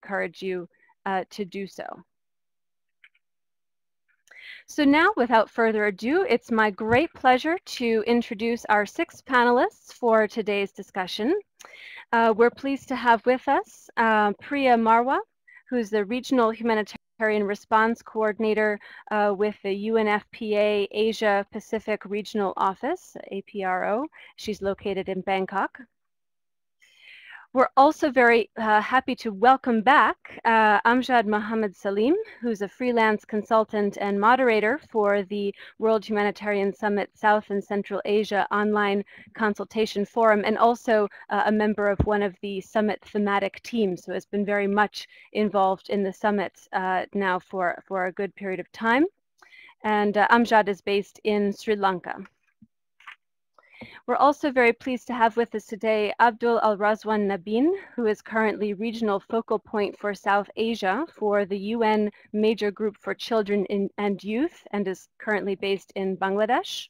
encourage you to do so. So now, without further ado, it's my great pleasure to introduce our 6 panelists for today's discussion. We're pleased to have with us Priya Marwa, who's the Regional Humanitarian Response Coordinator with the UNFPA Asia Pacific Regional Office, APRO. She's located in Bangkok. We're also very happy to welcome back Amjad Mohammed Salim, who's a freelance consultant and moderator for the World Humanitarian Summit South and Central Asia online consultation forum, and also a member of one of the summit thematic teams, so has been very much involved in the summits now for a good period of time. And Amjad is based in Sri Lanka. We're also very pleased to have with us today Abdul Al-Razwan Nabin, who is currently regional focal point for South Asia for the UN Major Group for Children and Youth, and is currently based in Bangladesh.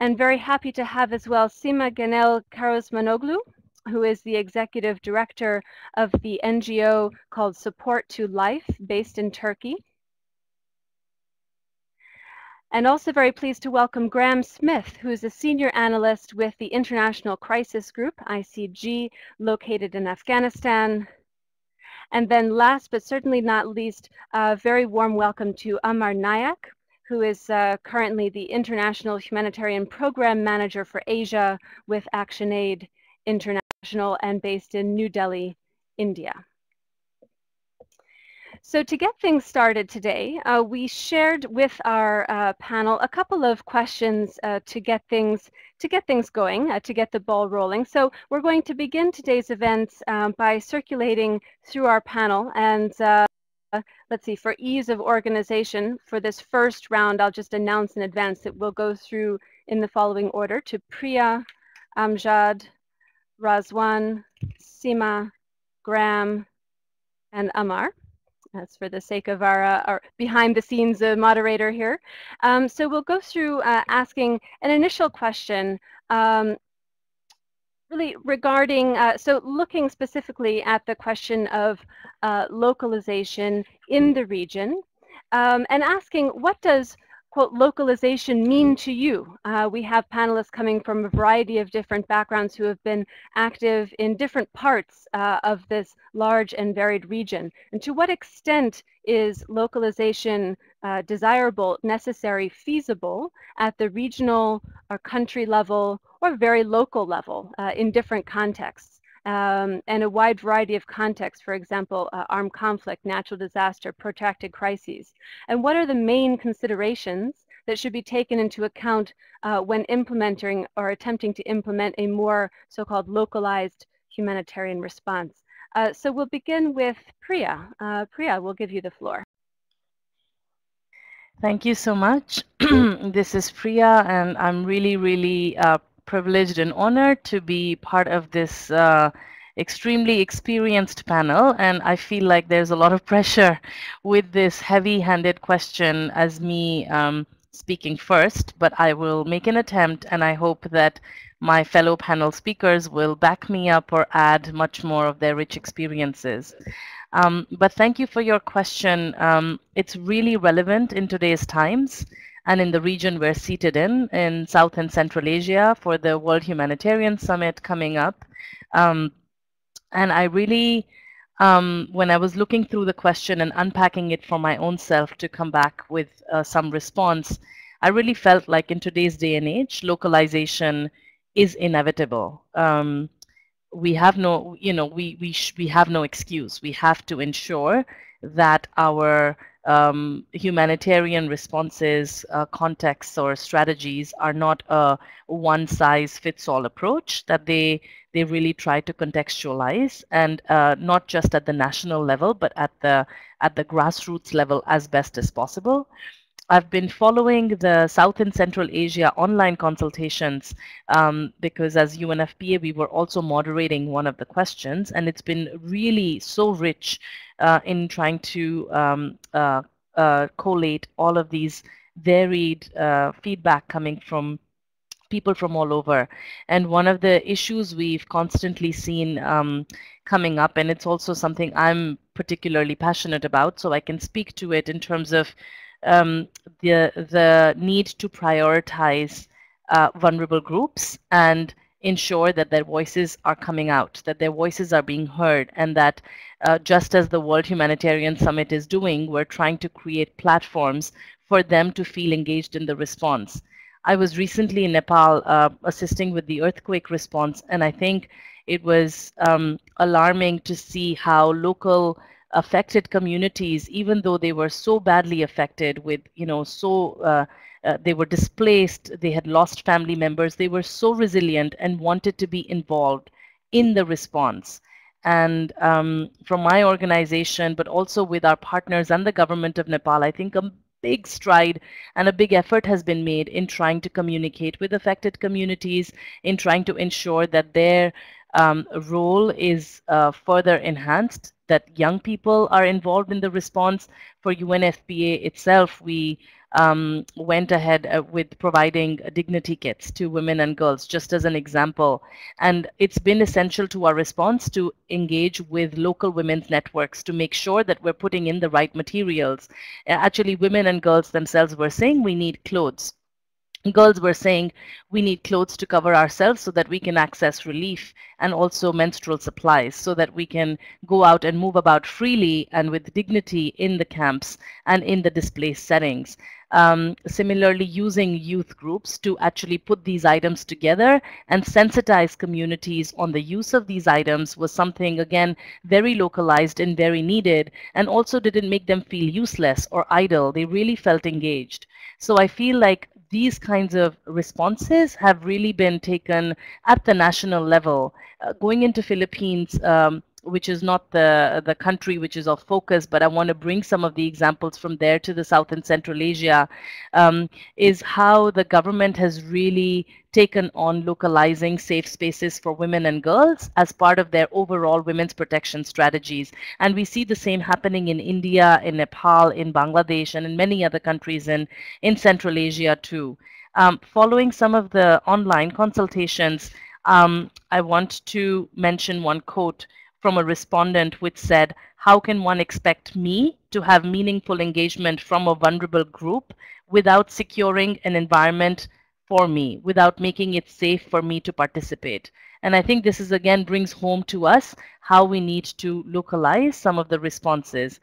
And very happy to have as well Sima Genel Karosmanoglu, who is the executive director of the NGO called Support to Life, based in Turkey. And also very pleased to welcome Graham Smith, who is a senior analyst with the International Crisis Group, ICG, located in Afghanistan. And then last but certainly not least, a very warm welcome to Amar Nayak, who is currently the International Humanitarian Program Manager for Asia with ActionAid International and based in New Delhi, India. So to get things started today, we shared with our panel a couple of questions to get things going, to get the ball rolling. So we're going to begin today's events by circulating through our panel. And let's see, for ease of organization, for this first round, I'll just announce in advance that we'll go through in the following order: to Priya, Amjad, Razwan, Sima, Graham, and Amar. That's for the sake of our behind-the-scenes moderator here. So we'll go through asking an initial question really regarding, so looking specifically at the question of localization in the region, and asking, what does, quote, localization mean to you? We have panelists coming from a variety of different backgrounds who have been active in different parts of this large and varied region. And to what extent is localization desirable, necessary, feasible at the regional or country level or very local level in different contexts? And a wide variety of contexts, for example, armed conflict, natural disaster, protracted crises. And what are the main considerations that should be taken into account when implementing or attempting to implement a more so-called localized humanitarian response? So we'll begin with Priya. Priya, we'll give you the floor. Thank you so much. This is Priya, and I'm really privileged and honored to be part of this extremely experienced panel, and I feel like there's a lot of pressure with this heavy-handed question as me speaking first, but I will make an attempt, and I hope that my fellow panel speakers will back me up or add much more of their rich experiences. But thank you for your question. It's really relevant in today's times and in the region we're seated in South and Central Asia for the World Humanitarian Summit coming up. And I really, when I was looking through the question and unpacking it for my own self to come back with some response, I really felt like in today's day and age, localization is inevitable. We have no, we have no excuse. We have to ensure that our humanitarian responses, contexts, or strategies are not a one-size-fits-all approach, that they really try to contextualize, and not just at the national level, but at the grassroots level as best as possible. I've been following the South and Central Asia online consultations because as UNFPA, we were also moderating one of the questions, and it's been really so rich in trying to collate all of these varied feedback coming from people from all over. And one of the issues we've constantly seen coming up, and it's also something I'm particularly passionate about, so I can speak to it in terms of um, the need to prioritize vulnerable groups and ensure that their voices are coming out, that their voices are being heard, and that just as the World Humanitarian Summit is doing, we're trying to create platforms for them to feel engaged in the response. I was recently in Nepal assisting with the earthquake response, and I think it was alarming to see how local affected communities, even though they were so badly affected with, they were displaced, they had lost family members, they were so resilient and wanted to be involved in the response. And from my organization, but also with our partners and the government of Nepal, I think a big stride and a big effort has been made in trying to communicate with affected communities, in trying to ensure that their role is further enhanced, that young people are involved in the response. For UNFPA itself, we went ahead with providing dignity kits to women and girls, just as an example. And it's been essential to our response to engage with local women's networks to make sure that we're putting in the right materials. Actually, women and girls themselves were saying we need clothes. Girls were saying we need clothes to cover ourselves so that we can access relief, and also menstrual supplies so that we can go out and move about freely and with dignity in the camps and in the displaced settings. Similarly, using youth groups to actually put these items together and sensitize communities on the use of these items was something, again, very localized and very needed, and also didn't make them feel useless or idle. They really felt engaged. So I feel like these kinds of responses have really been taken at the national level. Going into Philippines, which is not the country which is of focus, but I want to bring some of the examples from there to the South and Central Asia, is how the government has really taken on localizing safe spaces for women and girls as part of their overall women's protection strategies. And we see the same happening in India, in Nepal, in Bangladesh, and in many other countries in Central Asia too. Following some of the online consultations, I want to mention one quote from a respondent which said, "How can one expect me to have meaningful engagement from a vulnerable group without securing an environment for me, without making it safe for me to participate?" And I think this is again brings home to us how we need to localize some of the responses.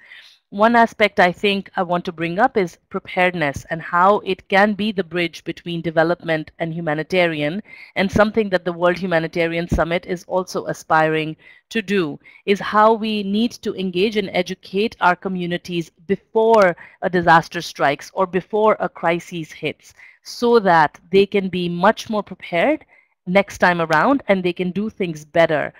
One aspect I think I want to bring up is preparedness and how it can be the bridge between development and humanitarian, and something that the World Humanitarian Summit is also aspiring to do is how we need to engage and educate our communities before a disaster strikes or before a crisis hits, so that they can be much more prepared next time around and they can do things better.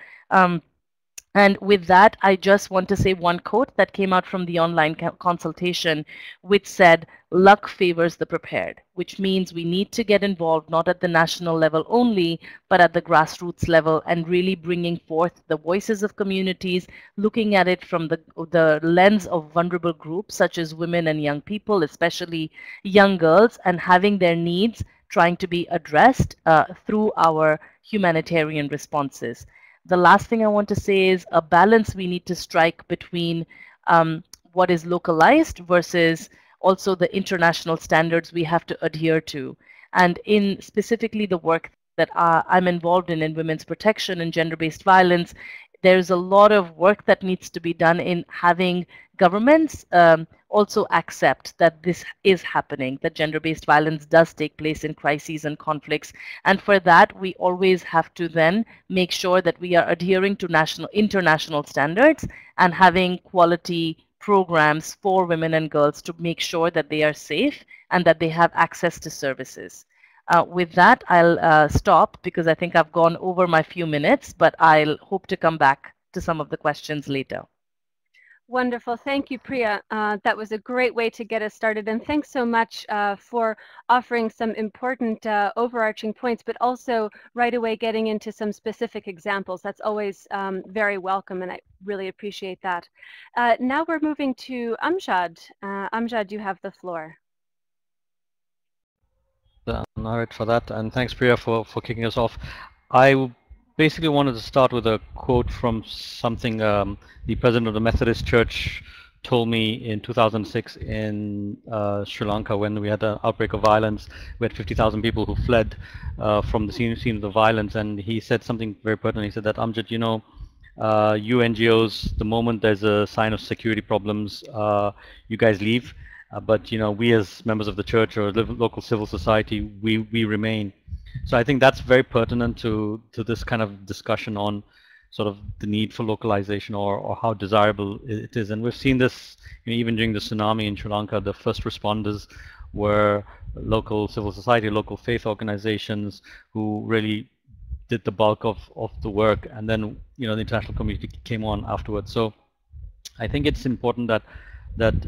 And with that, I just want to say one quote that came out from the online consultation, which said, "Luck favors the prepared," which means we need to get involved not at the national level only, but at the grassroots level, and really bringing forth the voices of communities, looking at it from the lens of vulnerable groups such as women and young people, especially young girls, and having their needs trying to be addressed through our humanitarian responses. The last thing I want to say is a balance we need to strike between what is localized versus also the international standards we have to adhere to. And in specifically the work that I'm involved in women's protection and gender-based violence, there's a lot of work that needs to be done in having governments also accept that this is happening, that gender-based violence does take place in crises and conflicts. And for that, we always have to then make sure that we are adhering to international standards and having quality programs for women and girls to make sure that they are safe and that they have access to services. With that, I'll stop because I think I've gone over my few minutes, but I'll hope to come back to some of the questions later. Wonderful. Thank you, Priya. That was a great way to get us started. And thanks so much for offering some important overarching points, but also right away getting into some specific examples. That's always very welcome, and I really appreciate that. Now we're moving to Amjad. Amjad, you have the floor. Narit, for that, and thanks, Priya, for kicking us off. I basically wanted to start with a quote from something the president of the Methodist Church told me in 2006 in Sri Lanka when we had an outbreak of violence. We had 50,000 people who fled from the scene of the violence, and he said something very pertinent. He said that, Amjad, you know, you NGOs, the moment there's a sign of security problems, you guys leave. But you know, we as members of the church or local civil society, we remain. So I think that's very pertinent to this kind of discussion on sort of the need for localization or how desirable it is. And we've seen this, you know, even during the tsunami in Sri Lanka, the first responders were local civil society, local faith organizations who really did the bulk of the work, and then you know the international community came on afterwards. So I think it's important that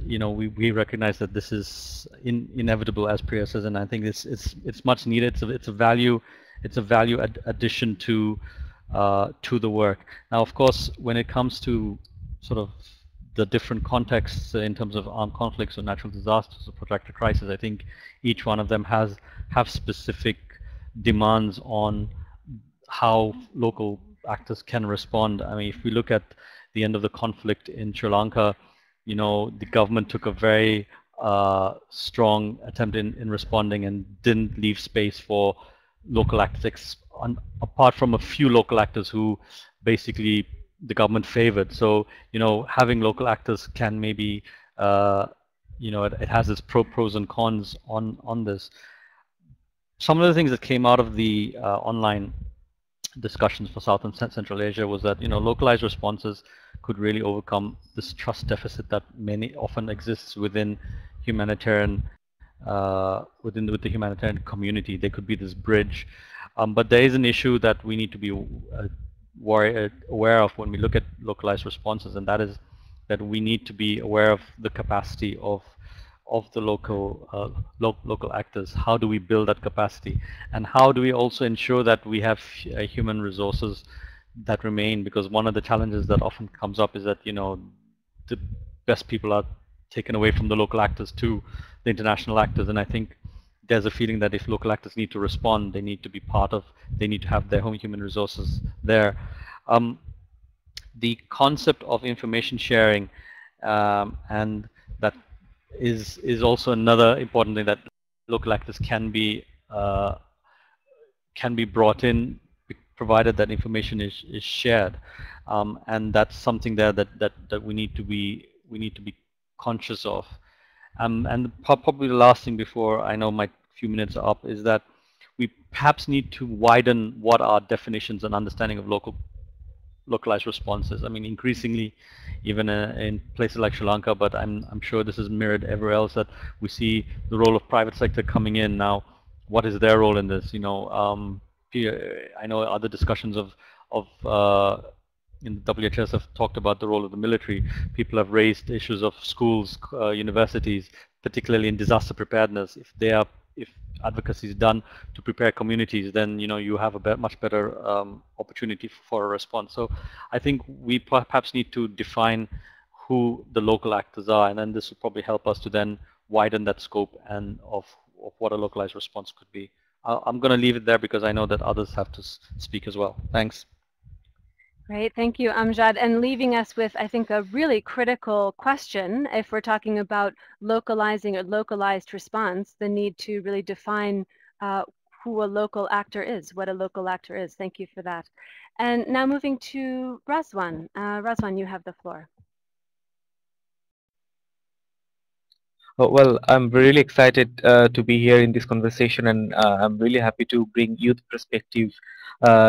you know we recognize that this is inevitable, as Priya says, and I think it's much needed. It's a value addition to the work. Now, of course, when it comes to sort of the different contexts in terms of armed conflicts or natural disasters or protracted crisis, I think each one of them have specific demands on how local actors can respond. I mean, if we look at the end of the conflict in Sri Lanka, you know, the government took a very strong attempt in responding and didn't leave space for local actors, apart from a few local actors who basically the government favored. So, you know, having local actors can maybe, you know, it has its pros and cons on this. Some of the things that came out of the online discussions for South and Central Asia was that, you know, localized responses could really overcome this trust deficit that often exists within humanitarian with the humanitarian community. There could be this bridge, but there is an issue that we need to be aware of when we look at localized responses, and that is that we need to be aware of the capacity of the local actors. How do we build that capacity, and how do we also ensure that we have human resources that remain? Because one of the challenges that often comes up is that, you know, the best people are taken away from the local actors to the international actors, and I think there's a feeling that if local actors need to respond, they need to be they need to have their own human resources there. The concept of information sharing and that is also another important thing, that local actors can be brought in, provided that information is shared, and that's something there that we need to be conscious of. And probably the last thing before I know my few minutes are up is that we perhaps need to widen what our definitions and understanding of localized responses. I mean, increasingly, even in places like Sri Lanka, but I'm sure this is mirrored everywhere else, that we see the role of private sector coming in now. What is their role in this? You know, I know other discussions of in the WHS have talked about the role of the military. People have raised issues of schools, universities, particularly in disaster preparedness. If advocacy is done to prepare communities, then, you know, you have a much better opportunity for a response. So I think we perhaps need to define who the local actors are, and then this will probably help us to then widen that scope and of what a localized response could be. I'm going to leave it there because I know that others have to speak as well. Thanks. Great, thank you, Amjad. And leaving us with, I think, a really critical question, if we're talking about localizing or localized response, the need to really define who a local actor is, what a local actor is. Thank you for that. And now moving to Razwan. Razwan, you have the floor. Well, I'm really excited to be here in this conversation, and I'm really happy to bring youth perspective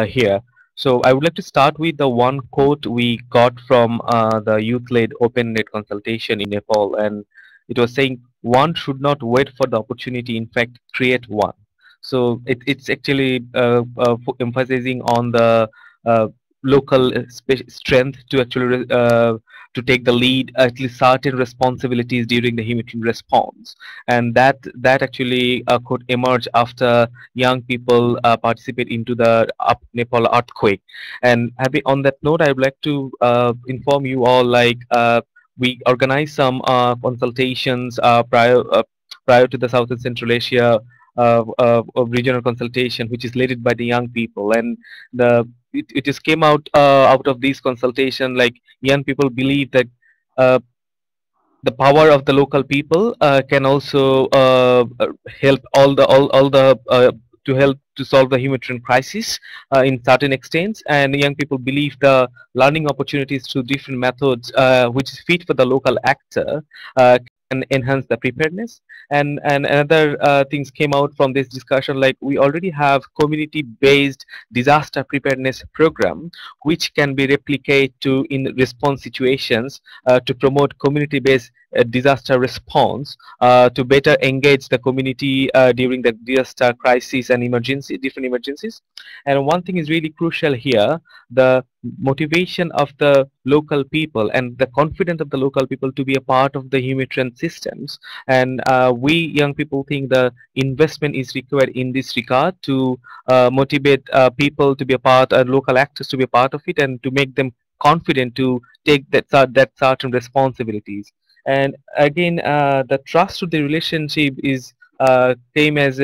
here. So I would like to start with the one quote we got from the youth-led open-net consultation in Nepal, and it was saying, "One should not wait for the opportunity, in fact, create one." So it's actually emphasizing on the local strength to actually to take the lead, at least certain responsibilities during the humanitarian response, and that actually could emerge after young people participate into the Nepal earthquake. And having on that note, I would like to inform you all, like we organized some consultations prior to the South and Central Asia of regional consultation, which is led by the young people, and it just came out of these consultation, like young people believe that uh, the power of the local people can also help all the to help to solve the humanitarian crisis in certain extents, and young people believe the learning opportunities through different methods which is fit for the local actor can enhance the preparedness. And another things came out from this discussion, like we already have community based disaster preparedness program which can be replicated to in response situations to promote community-based disaster response, to better engage the community during the disaster crisis and different emergencies. And one thing is really crucial here: the motivation of the local people and the confidence of the local people to be a part of the humanitarian systems. And we young people think the investment is required in this regard to motivate people to be a part, local actors to be a part of it, and to make them confident to take that certain responsibilities. And again, the trust to the relationship is came as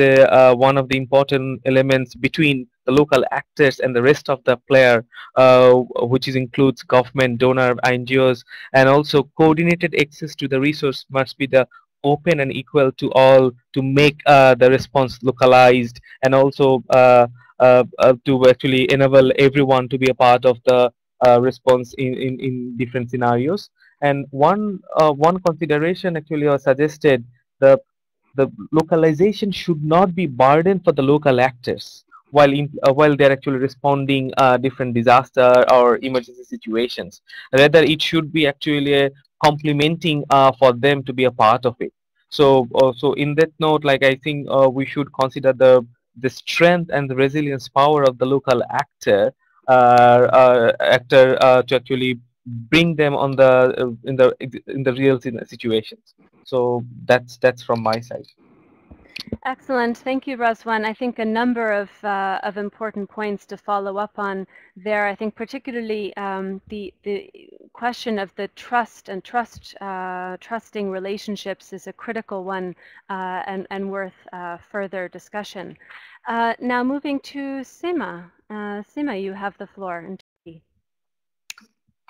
one of the important elements between the local actors and the rest of the player, which includes government, donor, NGOs, and also coordinated access to the resource must be the open and equal to all to make the response localized, and also to actually enable everyone to be a part of the response in different scenarios. And one consideration actually was suggested: the the localization should not be burden for the local actors while they're actually responding different disaster or emergency situations. Rather, it should be actually complementing for them to be a part of it. So in that note, like I think we should consider the strength and the resilience power of the local actor to actually bring them on the in the real situations. So that's from my side. Excellent. Thank you, Razwan. I think a number of important points to follow up on there. I think particularly the question of the trust and trusting relationships is a critical one and worth further discussion. Now moving to Sima. Sima, you have the floor.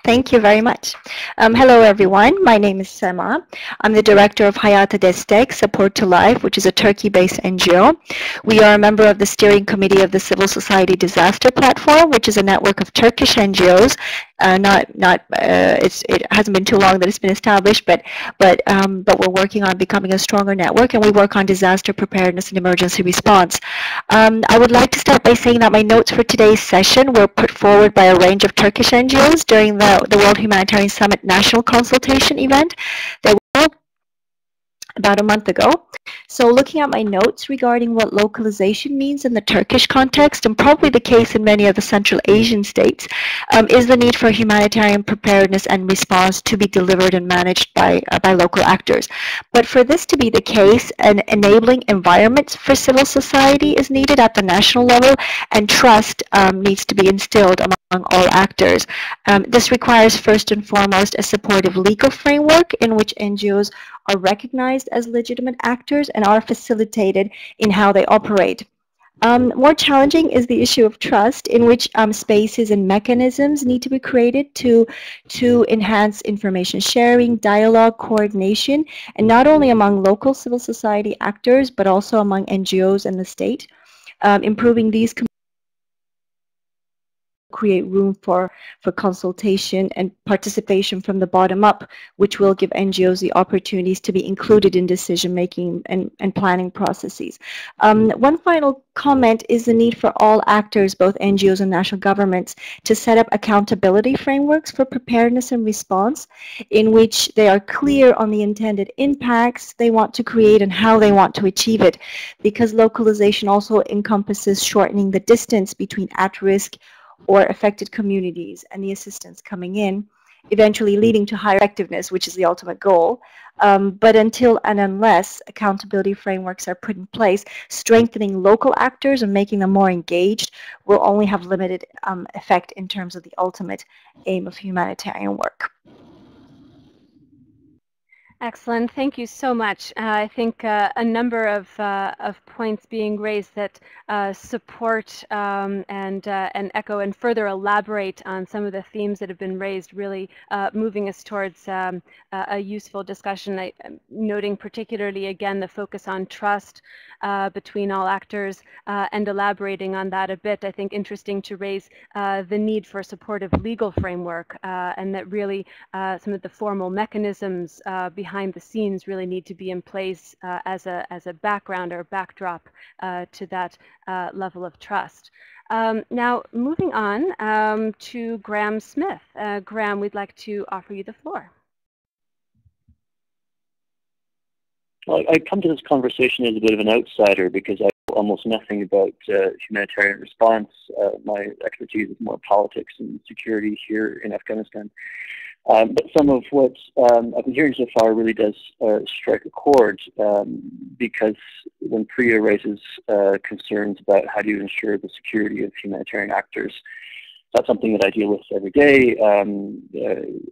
Thank you very much. Hello, everyone. My name is Sema. I'm the director of Hayata Destek, Support to Life, which is a Turkey-based NGO. We are a member of the steering committee of the Civil Society Disaster Platform, which is a network of Turkish NGOs. It hasn't been too long that it's been established, but we're working on becoming a stronger network, and we work on disaster preparedness and emergency response. I would like to start by saying that my notes for today's session were put forward by a range of Turkish NGOs during the World Humanitarian Summit National Consultation event that we held about a month ago. So looking at my notes regarding what localization means in the Turkish context, and probably the case in many of the Central Asian states, is the need for humanitarian preparedness and response to be delivered and managed by local actors. But for this to be the case, an enabling environment for civil society is needed at the national level, and trust needs to be instilled among all actors. This requires first and foremost a supportive legal framework in which NGOs are recognized as legitimate actors and are facilitated in how they operate. More challenging is the issue of trust, in which spaces and mechanisms need to be created to enhance information sharing, dialogue, coordination, and not only among local civil society actors, but also among NGOs and the state. Improving these create room for consultation and participation from the bottom up, which will give NGOs the opportunities to be included in decision-making and planning processes. One final comment is the need for all actors, both NGOs and national governments, to set up accountability frameworks for preparedness and response, in which they are clear on the intended impacts they want to create and how they want to achieve it, because localization also encompasses shortening the distance between at-risk or affected communities and the assistance coming in, eventually leading to higher effectiveness, which is the ultimate goal. But until and unless accountability frameworks are put in place, strengthening local actors and making them more engaged will only have limited effect in terms of the ultimate aim of humanitarian work. Excellent. Thank you so much. I think a number of points being raised that support and echo and further elaborate on some of the themes that have been raised, really moving us towards a useful discussion. Noting particularly, again, the focus on trust between all actors and elaborating on that a bit. I think interesting to raise the need for a supportive legal framework and that really some of the formal mechanisms behind the scenes really need to be in place as a background or backdrop to that level of trust. Now, moving on to Graham Smith. Graham, we'd like to offer you the floor. Well, I come to this conversation as a bit of an outsider because I know almost nothing about humanitarian response. My expertise is more politics and security here in Afghanistan. But some of what I've been hearing so far really does strike a chord because when Priya raises concerns about how do you ensure the security of humanitarian actors, that's something that I deal with every day.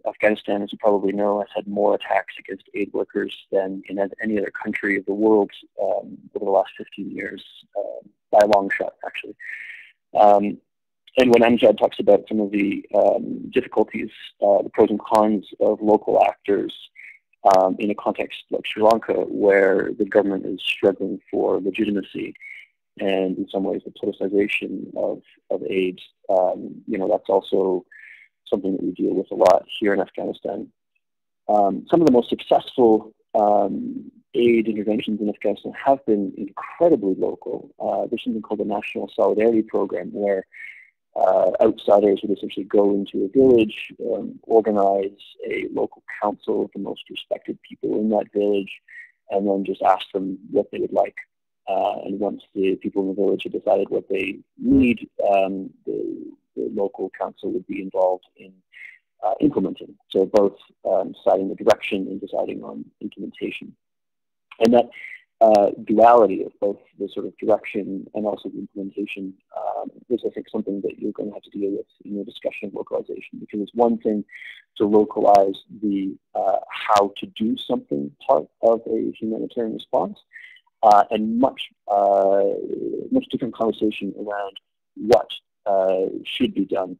Afghanistan, as you probably know, has had more attacks against aid workers than in any other country of the world over the last 15 years, by a long shot, actually. And when Amjad talks about some of the difficulties, the pros and cons of local actors in a context like Sri Lanka, where the government is struggling for legitimacy, and in some ways the politicization of aid, that's also something that we deal with a lot here in Afghanistan. Some of the most successful aid interventions in Afghanistan have been incredibly local. There's something called the National Solidarity Program, where outsiders would essentially go into a village, organize a local council of the most respected people in that village, and then just ask them what they would like. And once the people in the village had decided what they need, the local council would be involved in implementing. So both deciding the direction and deciding on implementation. And that duality of both the sort of direction and also the implementation is, I think, something that you're going to have to deal with in your discussion of localization, because it's one thing to localize the how to do something part of a humanitarian response, and much different conversation around what should be done.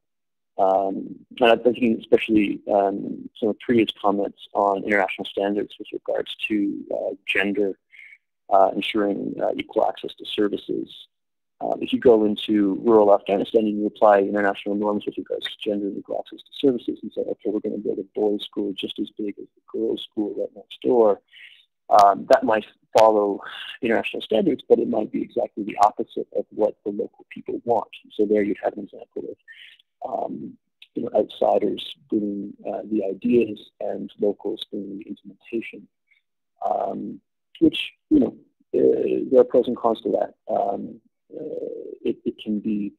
And I'm thinking especially some of Priya's comments on international standards with regards to gender, ensuring equal access to services. If you go into rural Afghanistan and you apply international norms with regards to gender and equal access to services and say, okay, we're going to build a boys' school just as big as the girls' school right next door, that might follow international standards, but it might be exactly the opposite of what the local people want. So there you have an example of outsiders bringing the ideas and locals bringing the implementation, which, there are pros and cons to that. It can be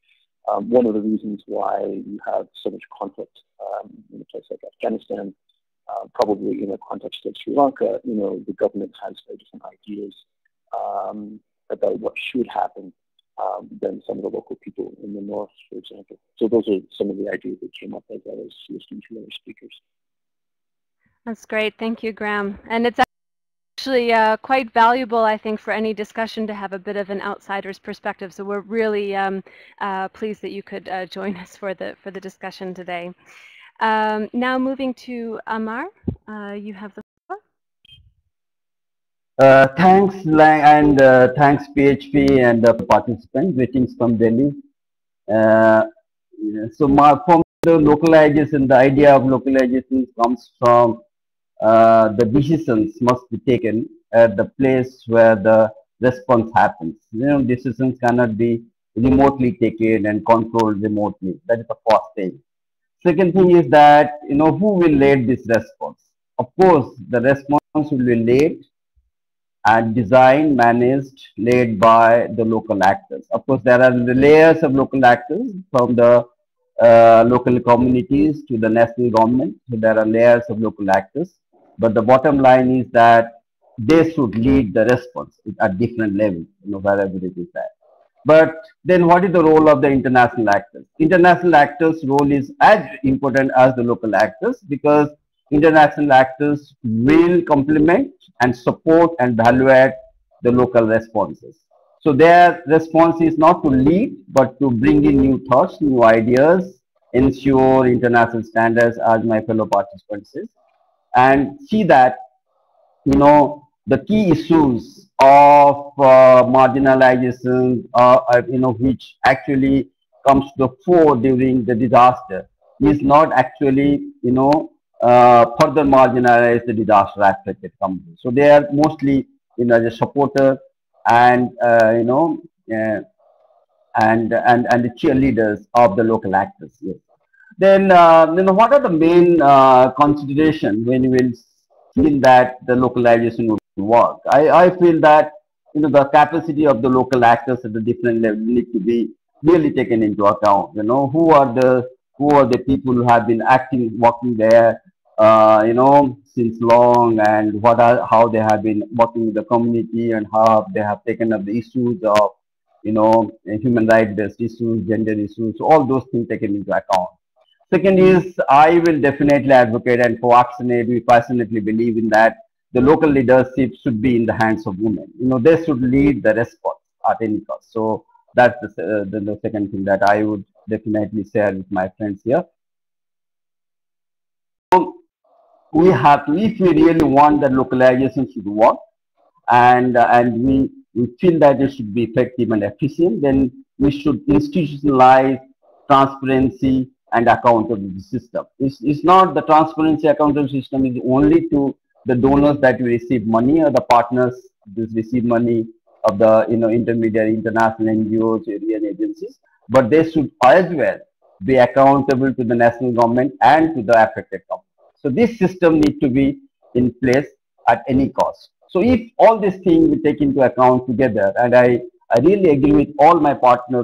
one of the reasons why you have so much conflict in a place like Afghanistan. Probably in a context like Sri Lanka, the government has very different ideas about what should happen than some of the local people in the north, for example. So those are some of the ideas that came up as I was listening to other speakers. That's great. Thank you, Graham. And it's actually quite valuable, I think, for any discussion to have a bit of an outsider's perspective. So we're really pleased that you could join us for the discussion today. Now moving to Amar, you have the floor. Thanks, Lang, and thanks PHP and the participants. Greetings from Delhi. From the localization, the idea of localization comes from the decisions must be taken at the place where the response happens. Decisions cannot be remotely taken and controlled remotely. That is the first thing. Second thing is that, who will lead this response? Of course, the response will be led and designed, managed, led by the local actors. Of course, there are the layers of local actors from the local communities to the national government. So there are layers of local actors. But the bottom line is that they should lead the response at different levels, wherever it is that. But then what is the role of the international actors? International actors' role is as important as the local actors, because international actors will complement and support and evaluate the local responses. So their response is not to lead, but to bring in new thoughts, new ideas, ensure international standards, as my fellow participants says, and see that the key issues of marginalization, which actually comes to the fore during the disaster, is not actually further marginalize the disaster affected communities. So they are mostly as a supporter and uh, and the cheerleaders of the local actors. Yes. Then, what are the main consideration when you will feel that the localization will work? I feel that the capacity of the local actors at the different level need to be really taken into account. Who are the people who have been working there, since long, and how they have been working with the community, and how they have taken up the issues of human rights based issues, gender issues, all those things taken into account. Second is, I will definitely advocate and co-actionate. We passionately believe in that the local leadership should be in the hands of women. They should lead the response at any cost. So that's the second thing that I would definitely share with my friends here. We have to, if we really want that localization should work, and we feel that it should be effective and efficient, then we should institutionalize transparency and accountability system. It's not the transparency accountability system is only to the donors that we receive money, or the partners that receive money of the intermediary international NGOs, Indian agencies, but they should as well be accountable to the national government and to the affected government. So this system needs to be in place at any cost. So if all these things we take into account together, and I really agree with all my fellow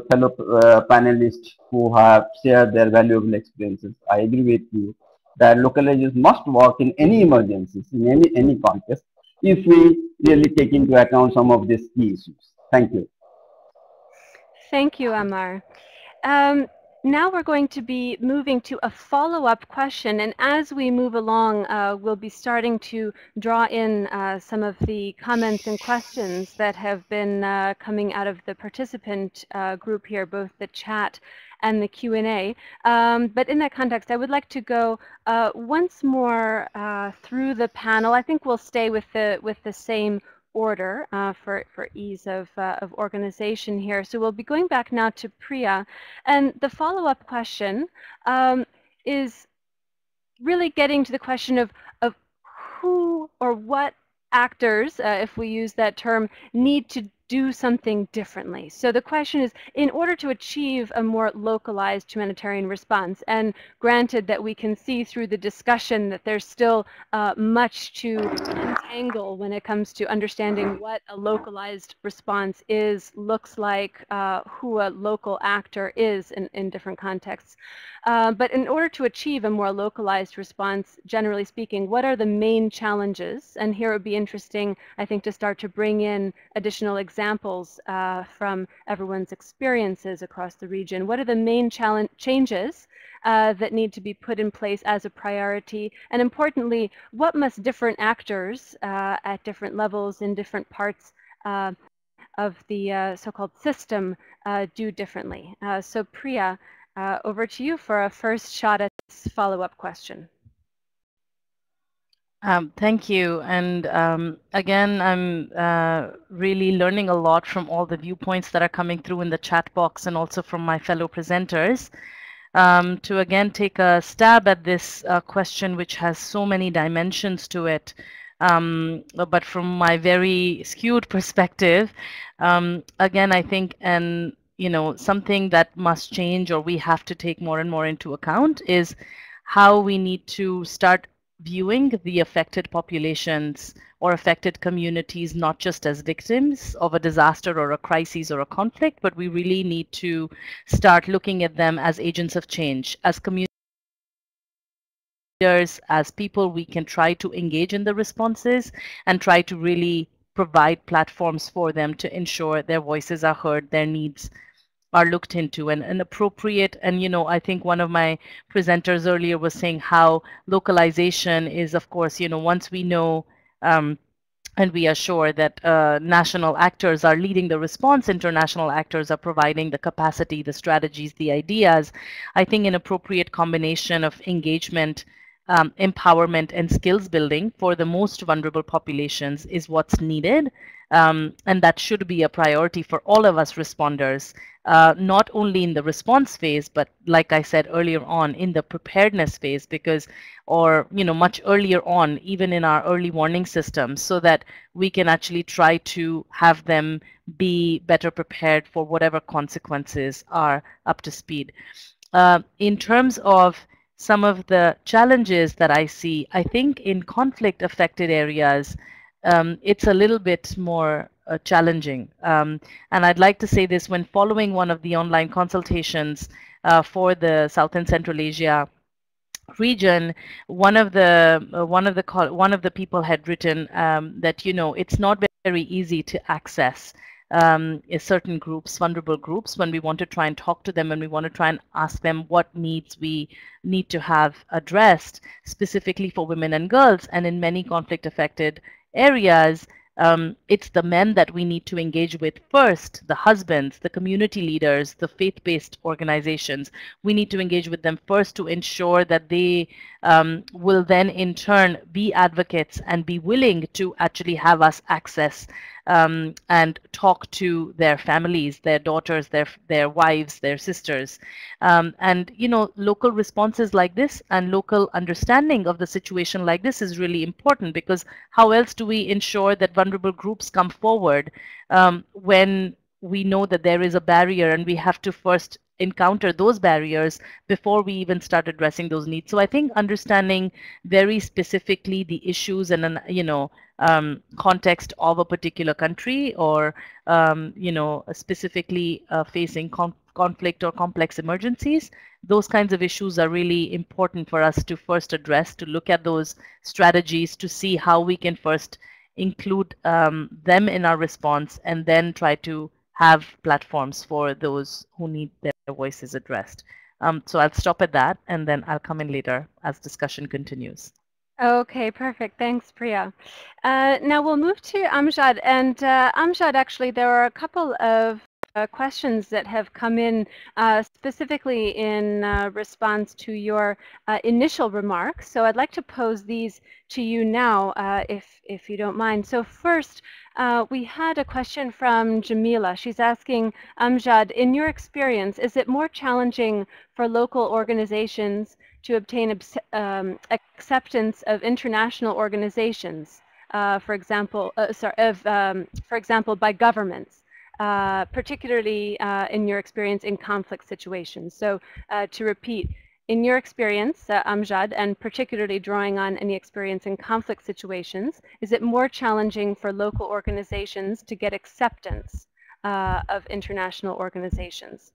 panelists who have shared their valuable experiences. I agree with you that localization must work in any emergencies, in any context, if we really take into account some of these key issues. Thank you. Thank you, Amar. Now we're going to be moving to a follow-up question, and as we move along, we'll be starting to draw in some of the comments and questions that have been coming out of the participant group here, both the chat and the Q&A. But in that context, I would like to go once more through the panel. I think we'll stay with the same order for ease of organization here. So we'll be going back now to Priya, and the follow-up question is really getting to the question of who or what actors, if we use that term, need to do something differently. So the question is, in order to achieve a more localized humanitarian response, and granted that we can see through the discussion that there's still much to untangle when it comes to understanding what a localized response looks like, who a local actor is in different contexts. But in order to achieve a more localized response, generally speaking, what are the main challenges? And here it would be interesting, I think, to start to bring in additional examples from everyone's experiences across the region. What are the main changes that need to be put in place as a priority? And importantly, what must different actors at different levels in different parts of the so-called system do differently? So Priya, over to you for a first shot at this follow-up question. Thank you. And again, I'm really learning a lot from all the viewpoints that are coming through in the chat box, and also from my fellow presenters. To again take a stab at this question, which has so many dimensions to it. But from my very skewed perspective, again, I think something that must change, or we have to take more and more into account, is how we need to start viewing the affected populations or affected communities not just as victims of a disaster or a crisis or a conflict, but we really need to start looking at them as agents of change, as community leaders, as people we can try to engage in the responses and try to really provide platforms for them to ensure their voices are heard, their needs are looked into, and an appropriate, and I think one of my presenters earlier was saying how localization is, of course, once we know and we are sure that national actors are leading the response, international actors are providing the capacity, the strategies, the ideas. I think an appropriate combination of engagement, empowerment, and skills building for the most vulnerable populations is what's needed. And that should be a priority for all of us responders, not only in the response phase, but like I said earlier on, in the preparedness phase, because, or much earlier on, even in our early warning systems, so that we can actually try to have them be better prepared for whatever consequences are up to speed. In terms of some of the challenges that I see, I think in conflict affected areas, it's a little bit more challenging. And I'd like to say this: when following one of the online consultations for the South and Central Asia region, one of the people had written that it's not very easy to access certain groups, vulnerable groups, when we want to try and talk to them, and we want to try and ask them what needs we need to have addressed specifically for women and girls. And in many conflict affected areas, it's the men that we need to engage with first, the husbands, the community leaders, the faith-based organizations. We need to engage with them first to ensure that they will then in turn be advocates and be willing to actually have us access and talk to their families, their daughters, their wives, their sisters. And local responses like this and local understanding of the situation like this is really important, because how else do we ensure that vulnerable groups come forward when we know that there is a barrier, and we have to first encounter those barriers before we even start addressing those needs. So I think understanding very specifically the issues and context of a particular country, or specifically facing conflict or complex emergencies, those kinds of issues are really important for us to first address, to look at those strategies, to see how we can first include them in our response, and then try to have platforms for those who need their voices addressed. So I'll stop at that, and then I'll come in later as discussion continues. Okay, perfect. Thanks, Priya. Now we'll move to Amjad. And Amjad, actually, there are a couple of questions that have come in specifically in response to your initial remarks. So I'd like to pose these to you now, if you don't mind. So first, we had a question from Jamila. She's asking, Amjad, in your experience, is it more challenging for local organizations to obtain acceptance of international organizations, for example, by governments, particularly in your experience in conflict situations? So to repeat, in your experience, Amjad, and particularly drawing on any experience in conflict situations, is it more challenging for local organizations to get acceptance of international organizations?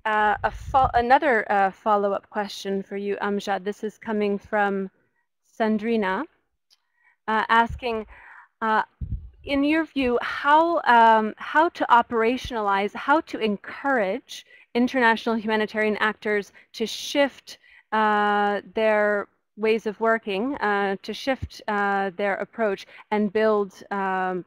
Another follow-up question for you, Amjad. This is coming from Sandrina, asking, in your view, how to operationalize, how to encourage international humanitarian actors to shift their ways of working, to shift their approach and build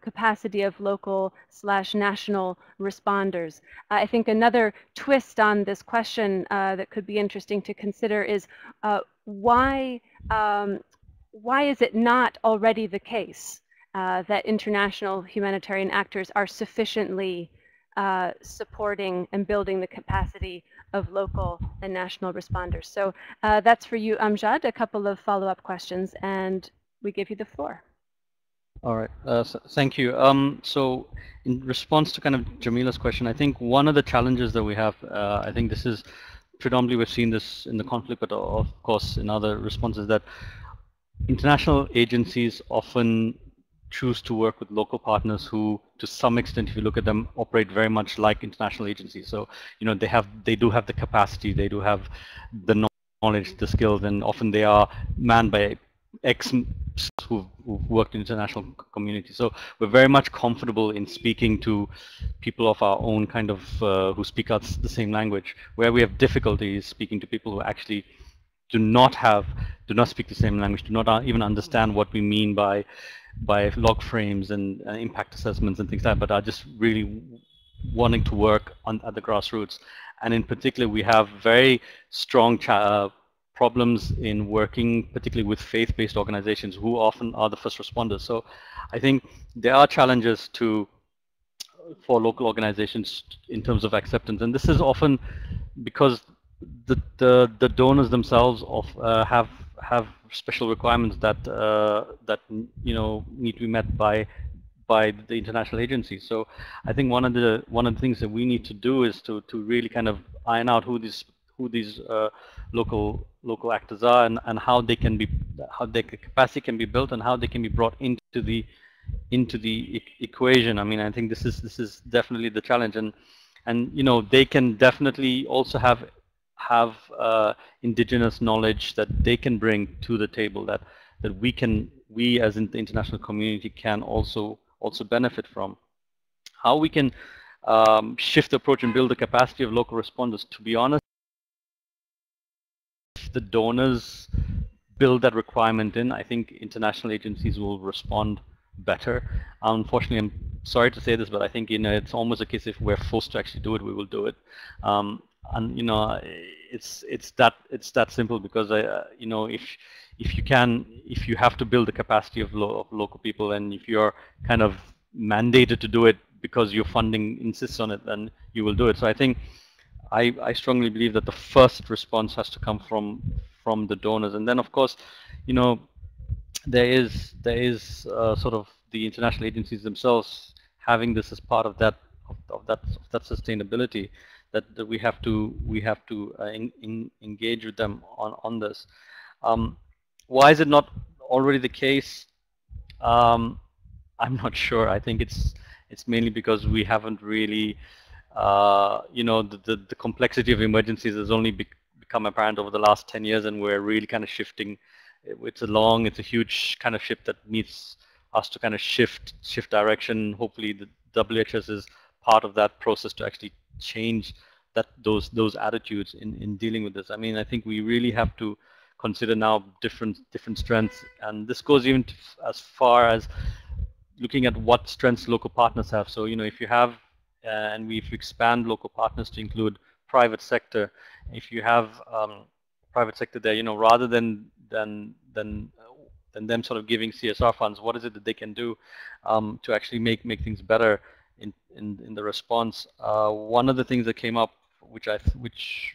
capacity of local/national responders. I think another twist on this question that could be interesting to consider is why is it not already the case that international humanitarian actors are sufficiently supporting and building the capacity of local and national responders? So that's for you, Amjad. A couple of follow-up questions, and we give you the floor. All right, thank you. So in response to kind of Jamila's question, I think one of the challenges that we have, I think this is predominantly we've seen this in the conflict, but of course in other responses, that international agencies often choose to work with local partners who, to some extent, if you look at them, operate very much like international agencies. So, they do have the capacity, they do have the knowledge, the skills, and often they are manned by who've worked in international community. So we're very much comfortable in speaking to people of our own kind of, who speak out the same language. Where we have difficulty is speaking to people who actually do not speak the same language, do not even understand what we mean by log frames and impact assessments and things like that, but are just really wanting to work at the grassroots. And in particular, we have very strong problems in working, particularly with faith-based organizations who often are the first responders. So I think there are challenges for local organizations in terms of acceptance, and this is often because the donors themselves have special requirements that need to be met by the international agencies. So I think one of the things that we need to do is to really kind of iron out who these local actors are, and how their capacity can be built, and how they can be brought into the equation. I mean, I think this is definitely the challenge, and they can definitely also have indigenous knowledge that they can bring to the table, that we as in the international community can also benefit from. How we can shift the approach and build the capacity of local responders, to be honest, if the donors build that requirement in, I think international agencies will respond better. Unfortunately, I'm sorry to say this, but I think it's almost a case if we're forced to actually do it, we will do it. And it's that simple, because if you have to build the capacity of local people, and if you're kind of mandated to do it because your funding insists on it, then you will do it. So I think I strongly believe that the first response has to come from the donors, and then of course, there is sort of the international agencies themselves having this as part of that sustainability, that we have to engage with them on this. Why is it not already the case? I'm not sure. I think it's mainly because we haven't really, the complexity of emergencies has only become apparent over the last 10 years, and we're really kind of shifting. It's a huge kind of shift that needs us to kind of shift direction. Hopefully the WHS is part of that process to actually change those attitudes in dealing with this. I mean, I think we really have to consider now different strengths, and this goes even as far as looking at what strengths local partners have. So if you have and if you expand local partners to include private sector, if you have private sector there, rather than them sort of giving CSR funds, what is it that they can do to actually make things better in the response? One of the things that came up, which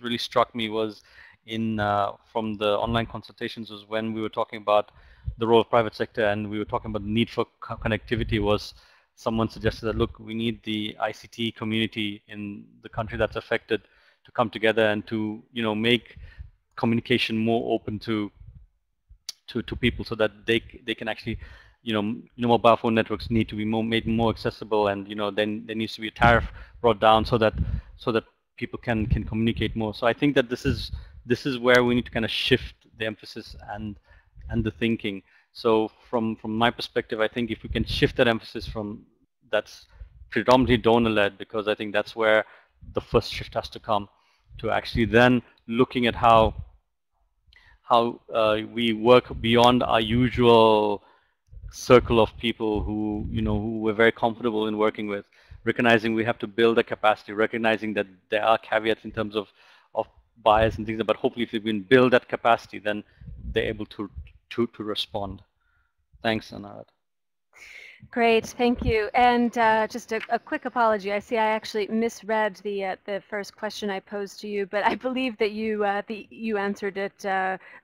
really struck me, was from the online consultations, was when we were talking about the role of private sector, and we were talking about the need for connectivity. Was someone suggested that, look, we need the ICT community in the country that's affected to come together and to make communication more open to people, so that they can actually mobile phone networks need to be made more accessible, and then there needs to be a tariff brought down so that people can communicate more. So I think that this is where we need to kind of shift the emphasis and the thinking. So from my perspective, I think if we can shift that emphasis from that's predominantly donor-led, because I think that's where the first shift has to come, to actually then looking at how we work beyond our usual circle of people who we're very comfortable in working with, recognizing we have to build a capacity, recognizing that there are caveats in terms of bias and things, but hopefully if we can build that capacity, then they're able to respond. Thanks, Anand. Great, thank you. And just a quick apology. I see I actually misread the first question I posed to you, but I believe that you answered it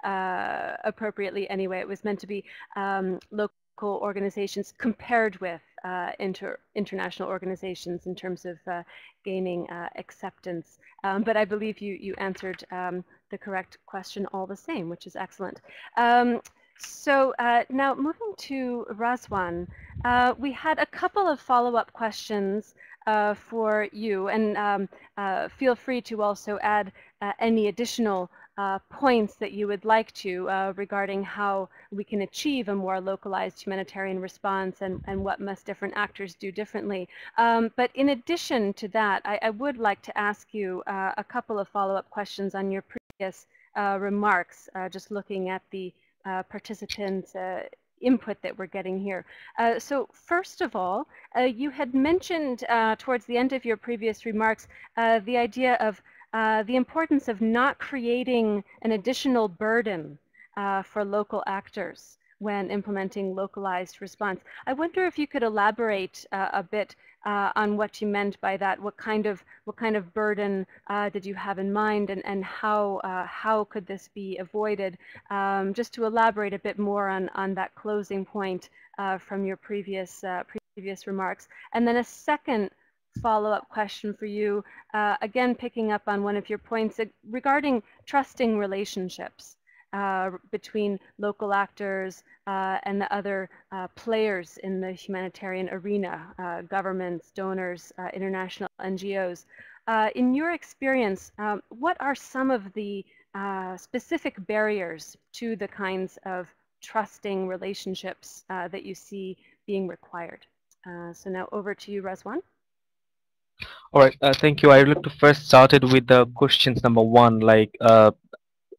appropriately anyway. It was meant to be local organizations compared with international organizations in terms of gaining acceptance. But I believe you answered the correct question all the same, which is excellent. So now moving to Razwan, we had a couple of follow-up questions for you, and feel free to also add any additional points that you would like to regarding how we can achieve a more localized humanitarian response and what must different actors do differently. But in addition to that, I would like to ask you a couple of follow-up questions on your previous remarks, just looking at the participants' input that we're getting here. So first of all, you had mentioned towards the end of your previous remarks the idea of the importance of not creating an additional burden for local actors when implementing localized response. I wonder if you could elaborate a bit on what you meant by that. What kind of burden did you have in mind, and how could this be avoided? Just to elaborate a bit more on that closing point from your previous remarks. And then a second follow-up question for you, again picking up on one of your points regarding trusting relationships between local actors and the other players in the humanitarian arena, governments, donors, international NGOs. In your experience, what are some of the specific barriers to the kinds of trusting relationships that you see being required? So now over to you, Razwan. All right, thank you. I would like to first started with the questions number one, like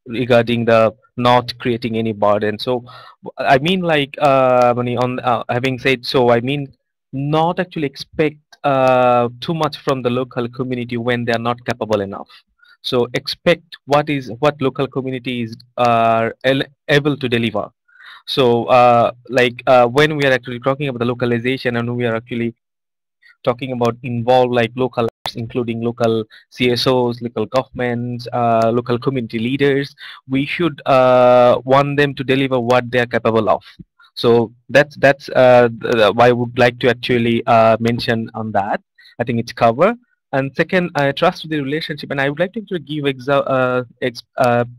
regarding the not creating any burden. So I mean, like on having said so, I mean not actually expect too much from the local community when they are not capable enough. So expect what local communities are able to deliver. So when we are actually talking about the localization, and we are actually talking about involve like local actors, including local CSOs, local governments, local community leaders, we should want them to deliver what they are capable of. So that's why I would like to actually mention on that. I think it's cover. And second, I trust the relationship, and I would like to actually give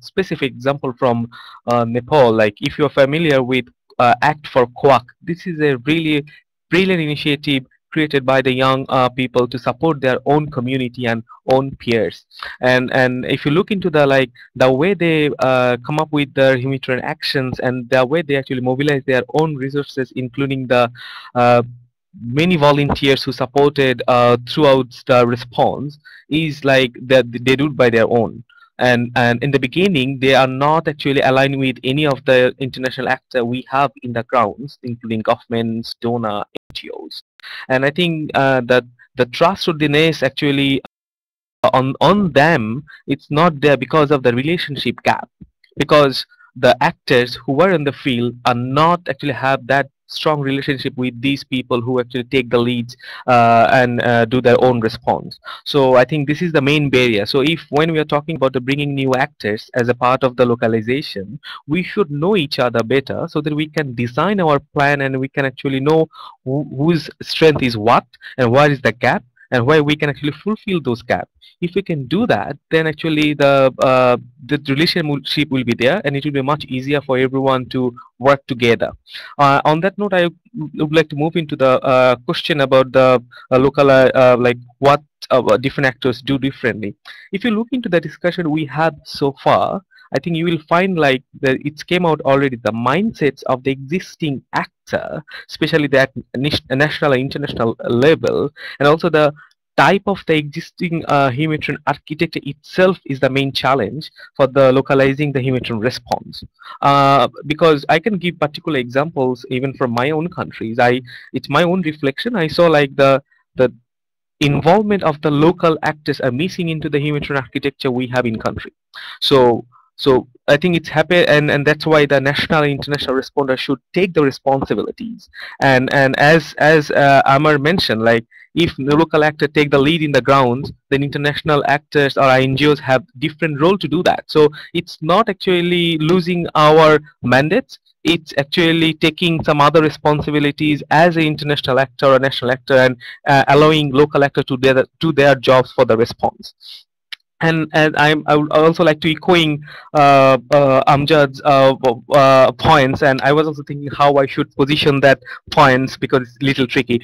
specific example from Nepal. Like if you're familiar with Act for Quack, this is a really brilliant initiative created by the young people to support their own community and own peers. And if you look into the way they come up with their humanitarian actions, and the way they actually mobilize their own resources, including the many volunteers who supported throughout the response, is like that they do it by their own. And in the beginning, they are not actually aligned with any of the international actors we have in the grounds, including governments, donor, NGOs. And I think that the trustworthiness actually on them, it's not there because of the relationship gap, because the actors who are in the field are not actually have that strong relationship with these people who actually take the leads and do their own response. So I think this is the main barrier. So if when we are talking about the bringing new actors as a part of the localization, we should know each other better so that we can design our plan, and we can actually know whose strength is what, and what is the gap, and where we can actually fulfill those gaps. If we can do that, then actually the relationship will be there, and it will be much easier for everyone to work together. On that note, I would like to move into the question about the local, like what different actors do differently. If you look into the discussion we had so far, I think you will find like that it came out already, the mindsets of the existing actor, especially that national and international level, and also the type of the existing humanitarian architecture itself is the main challenge for the localizing the humanitarian response. Because I can give particular examples even from my own countries. It's my own reflection. I saw like the involvement of the local actors are missing into the humanitarian architecture we have in country. So I think it's happy, and that's why the national and international responder should take the responsibilities. And as Amar mentioned, like if the local actor take the lead in the grounds, then international actors or NGOs have different role to do that. So it's not actually losing our mandates. It's actually taking some other responsibilities as an international actor or national actor, and allowing local actor to do their jobs for the response. And I would also like to echoing Amjad's points, and I was also thinking how I should position that points, because it's a little tricky.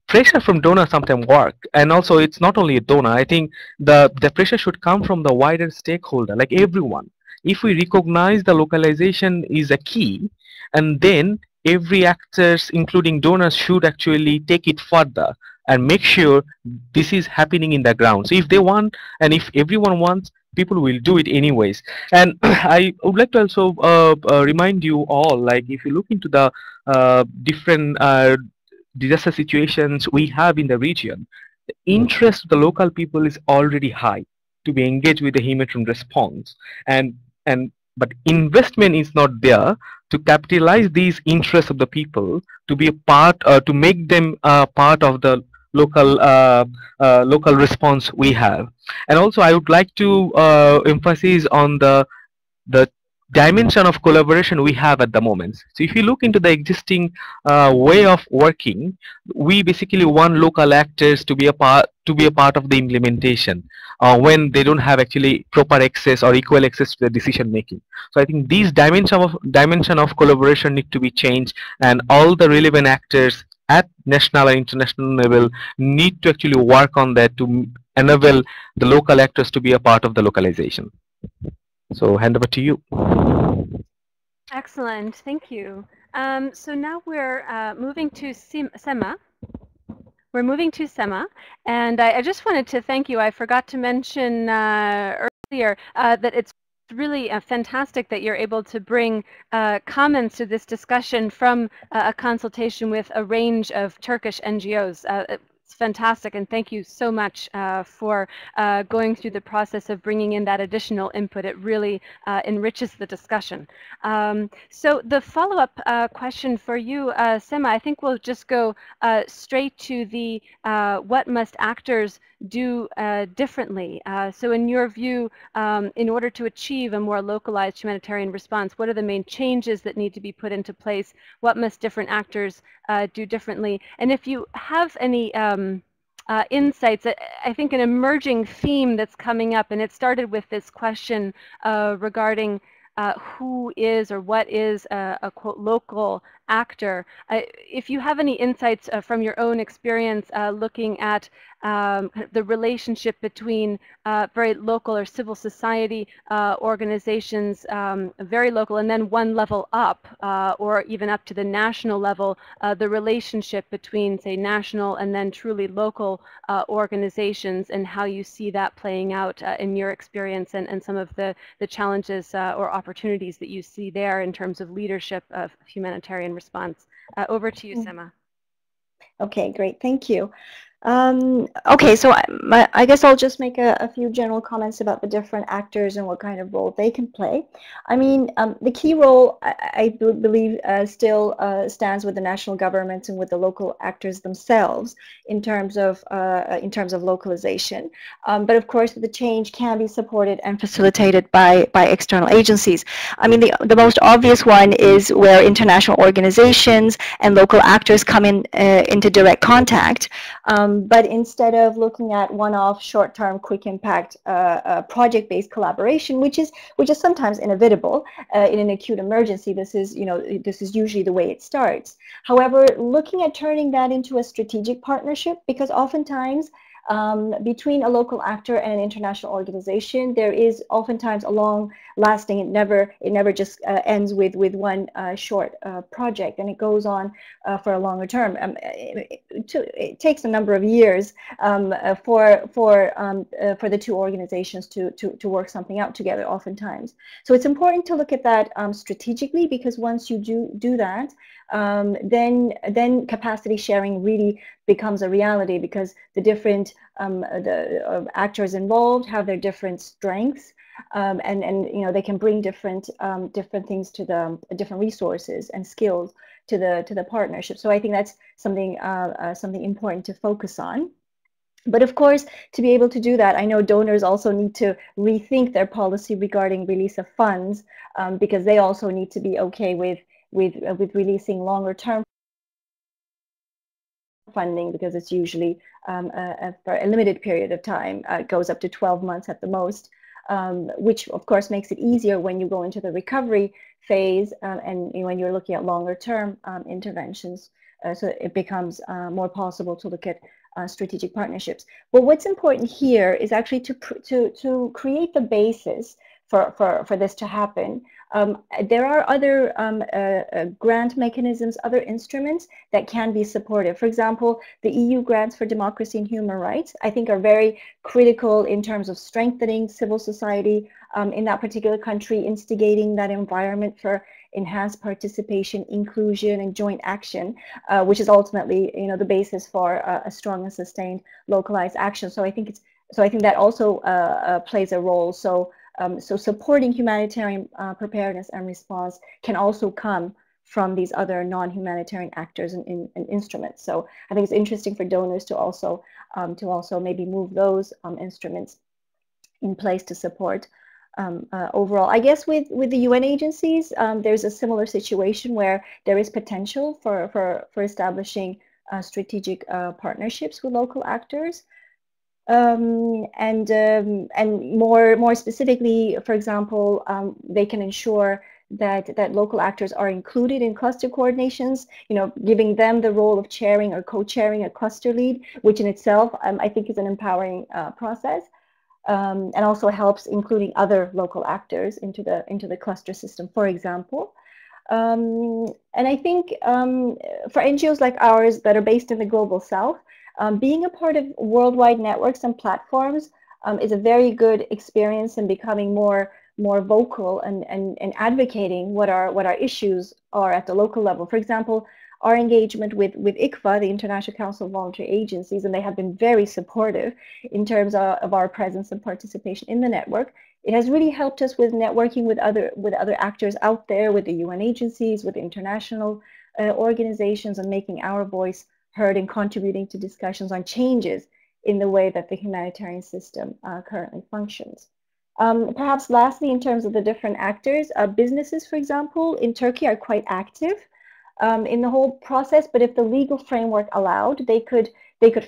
Pressure from donor sometimes work, and also it's not only a donor. I think the pressure should come from the wider stakeholder, like everyone. if we recognize the localization is a key, and then every actors, including donors, should actually take it further and make sure this is happening in the ground. So if they want, and if everyone wants, people will do it anyways. And I would like to also remind you all, like if you look into the different disaster situations we have in the region, the interest of the local people is already high to be engaged with the humanitarian response, and but investment is not there to capitalize these interests of the people to be a part, to make them part of the local response we have. And also I would like to emphasize on the dimension of collaboration we have at the moment. So if you look into the existing way of working, we basically want local actors to be a part of the implementation when they don't have actually proper access or equal access to the decision making. So I think these dimension of collaboration need to be changed, and all the relevant actors at national and international level need to actually work on that to enable the local actors to be a part of the localization. So hand over to you. Excellent, thank you. So now we're moving to Sema. We're moving to Sema, and I just wanted to thank you. I forgot to mention earlier that it's really fantastic that you're able to bring comments to this discussion from a consultation with a range of Turkish NGOs. It's fantastic, and thank you so much for going through the process of bringing in that additional input. It really enriches the discussion. So the follow-up question for you, Sema, I think we'll just go straight to the what must actors do differently. So in your view, in order to achieve a more localized humanitarian response, what are the main changes that need to be put into place? What must different actors do differently? And if you have any insights, I think an emerging theme that's coming up, and it started with this question regarding who is or what is a quote local actor. If you have any insights from your own experience looking at the relationship between very local or civil society organizations, very local, and then one level up, or even up to the national level, the relationship between, say, national and then truly local organizations, and how you see that playing out in your experience, and some of the challenges or opportunities that you see there in terms of leadership of humanitarian response. Over to you, Sema. Okay, great. Thank you. Okay, so I guess I'll just make a few general comments about the different actors and what kind of role they can play. I mean, the key role, I believe, still stands with the national governments and with the local actors themselves in terms of localization. But of course, the change can be supported and facilitated by external agencies. I mean, the most obvious one is where international organizations and local actors come into direct contact. But instead of looking at one-off, short-term, quick impact, project-based collaboration, which is sometimes inevitable in an acute emergency, this is usually the way it starts. However, looking at turning that into a strategic partnership, because oftentimes between a local actor and an international organization, there is oftentimes a long-lasting. It never just ends with one short project, and it goes on for a longer term. It takes a number of years for the two organizations to work something out together. Oftentimes, so it's important to look at that strategically, because once you do that, then capacity sharing really becomes a reality, because the different actors involved have their different strengths, and they can bring different things to the different resources and skills to the partnership. So I think that's something important to focus on. But of course, to be able to do that, I know donors also need to rethink their policy regarding release of funds, because they also need to be okay with releasing longer term funding, because it's usually for a limited period of time. It goes up to 12 months at the most, which of course makes it easier when you go into the recovery phase, and when you're looking at longer term interventions. So it becomes more possible to look at strategic partnerships. But what's important here is actually to create the basis for this to happen. There are other grant mechanisms, other instruments that can be supportive. For example, the EU grants for democracy and human rights, I think, are very critical in terms of strengthening civil society in that particular country, instigating that environment for enhanced participation, inclusion, and joint action, which is ultimately, the basis for a strong and sustained localized action. So I think that also plays a role. So supporting humanitarian preparedness and response can also come from these other non-humanitarian actors and instruments. So I think it's interesting for donors to also maybe move those instruments in place to support overall. I guess with the UN agencies, there's a similar situation where there is potential for establishing strategic partnerships with local actors. And more specifically, for example, they can ensure that local actors are included in cluster coordinations, giving them the role of chairing or co-chairing a cluster lead, which in itself I think is an empowering process, and also helps including other local actors into the cluster system, for example. And I think for NGOs like ours that are based in the global south, being a part of worldwide networks and platforms is a very good experience in becoming more vocal and advocating what our issues are at the local level. For example, our engagement with ICFA, the International Council of Voluntary Agencies, and they have been very supportive in terms of our presence and participation in the network. It has really helped us with networking with other actors out there, with the UN agencies, with international organizations, and making our voice heard and contributing to discussions on changes in the way that the humanitarian system currently functions. Perhaps lastly, in terms of the different actors, businesses, for example, in Turkey are quite active in the whole process, but if the legal framework allowed, they could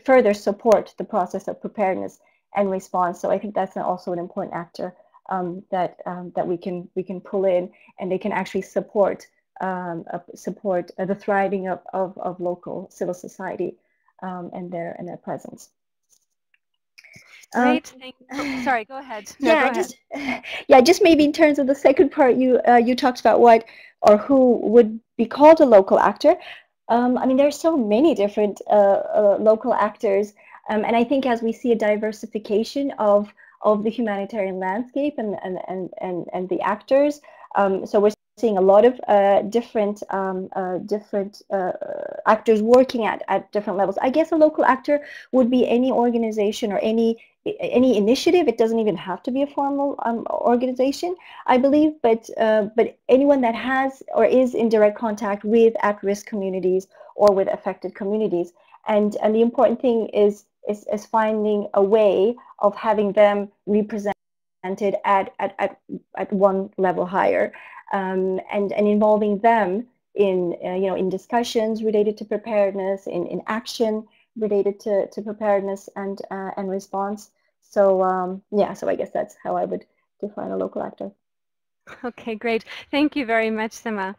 further support the process of preparedness and response. So I think that's also an important actor that we can pull in, and they can actually support the thriving of local civil society and their presence. Great. Sorry, go ahead. No, yeah, go ahead. Just maybe in terms of the second part, you talked about what or who would be called a local actor. I mean, there's so many different local actors, and I think as we see a diversification of the humanitarian landscape and the actors, so we're seeing a lot of different actors working at different levels. I guess a local actor would be any organization or any initiative. It doesn't even have to be a formal organization, I believe, but anyone that has or is in direct contact with at-risk communities or with affected communities. And the important thing is finding a way of having them represented at one level higher, and involving them in discussions related to preparedness, in action related to preparedness and response. So so I guess that's how I would define a local actor. Okay, great. Thank you very much, Sima.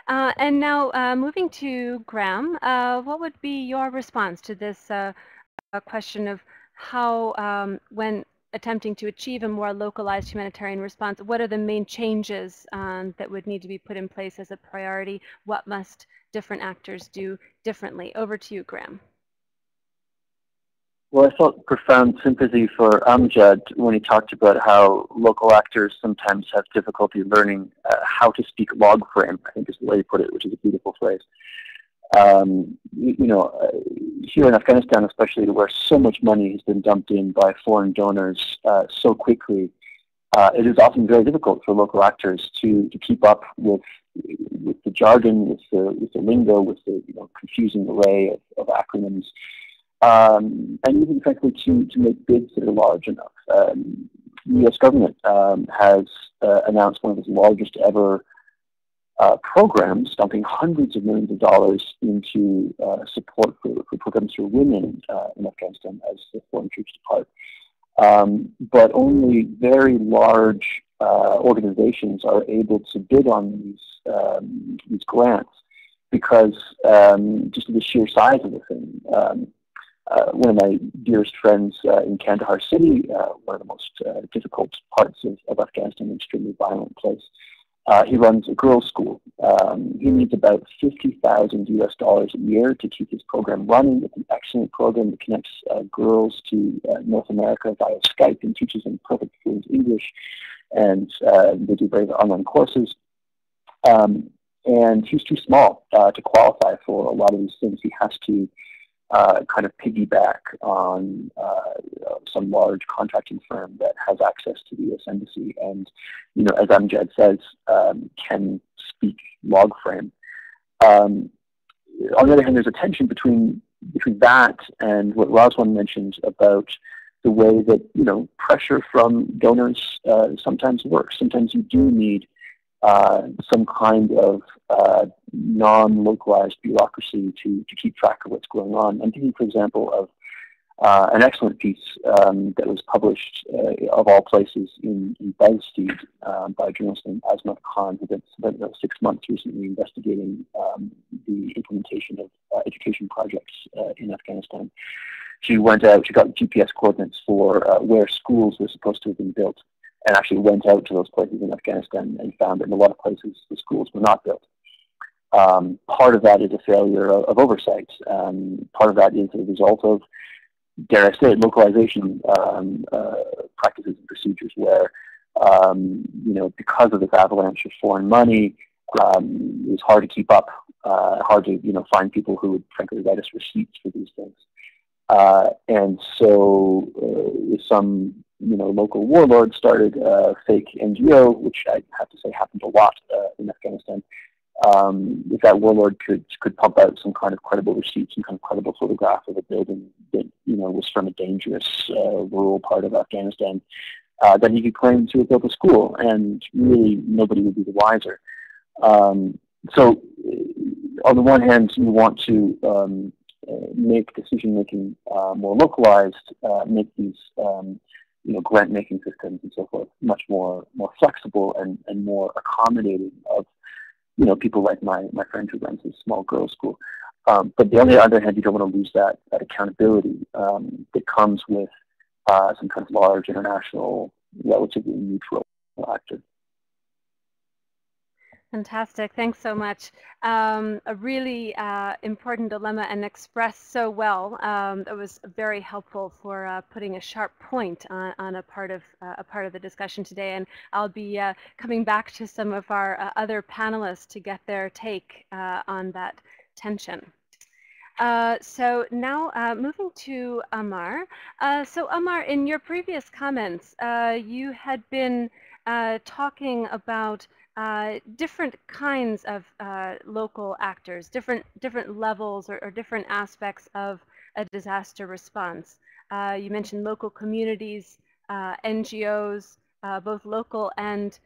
And now moving to Graham, what would be your response to this question of how, when attempting to achieve a more localized humanitarian response, what are the main changes that would need to be put in place as a priority? What must different actors do differently? Over to you, Graham. Well, I felt profound sympathy for Amjad when he talked about how local actors sometimes have difficulty learning how to speak log frame, I think is the way he put it, which is a beautiful phrase. Here in Afghanistan especially, where so much money has been dumped in by foreign donors so quickly, it is often very difficult for local actors to keep up with the jargon, with the lingo, with the confusing array of acronyms. And even frankly to make bids that are large enough. The U.S. government has announced one of its largest ever programs, dumping hundreds of millions of dollars into support for programs for women in Afghanistan as the foreign troops depart. But only very large organizations are able to bid on these grants because just of the sheer size of the thing. one of my dearest friends in Kandahar City, one of the most difficult parts of Afghanistan, an extremely violent place. He runs a girls' school. He needs about $50,000 a year to keep his program running. It's an excellent program that connects girls to North America via Skype and teaches them perfect fluent English. And they do various online courses. And he's too small to qualify for a lot of these things. He has to kind of piggyback on some large contracting firm that has access to the U.S. Embassy and, as Amjad says, can speak log frame. On the other hand, there's a tension between that and what Razwan mentioned about the way that, pressure from donors sometimes works. Sometimes you do need some kind of non-localized bureaucracy to keep track of what's going on. I'm thinking, for example, of an excellent piece that was published, of all places, in BuzzFeed by a journalist named Azmat Khan, who spent about 6 months recently investigating the implementation of education projects in Afghanistan. She went out, she got GPS coordinates for where schools were supposed to have been built, and actually went out to those places in Afghanistan and found that in a lot of places the schools were not built. Part of that is a failure of oversight. Part of that is a result of, dare I say it, localization practices and procedures where, because of this avalanche of foreign money, it was hard to keep up, hard to, find people who would frankly write us receipts for these things. And so some, local warlord started a fake NGO, which I have to say happened a lot in Afghanistan. If that warlord could pump out some kind of credible receipt, some kind of credible photograph of a building that was from a dangerous rural part of Afghanistan, then he could claim to have built a school, and really nobody would be the wiser. So on the one hand, you want to make decision-making more localized, make these grant-making systems and so forth much more flexible and more accommodating of people like my friend who runs a small girls' school. But on the other hand, you don't want to lose that accountability that comes with some kind of large international, relatively neutral actor. Fantastic. Thanks so much. A really important dilemma and expressed so well. It was very helpful for putting a sharp point on a part of the discussion today. And I'll be coming back to some of our other panelists to get their take on that tension. So now moving to Amar. So Amar, in your previous comments, you had been talking about different kinds of local actors, different levels or different aspects of a disaster response. You mentioned local communities, NGOs, both local and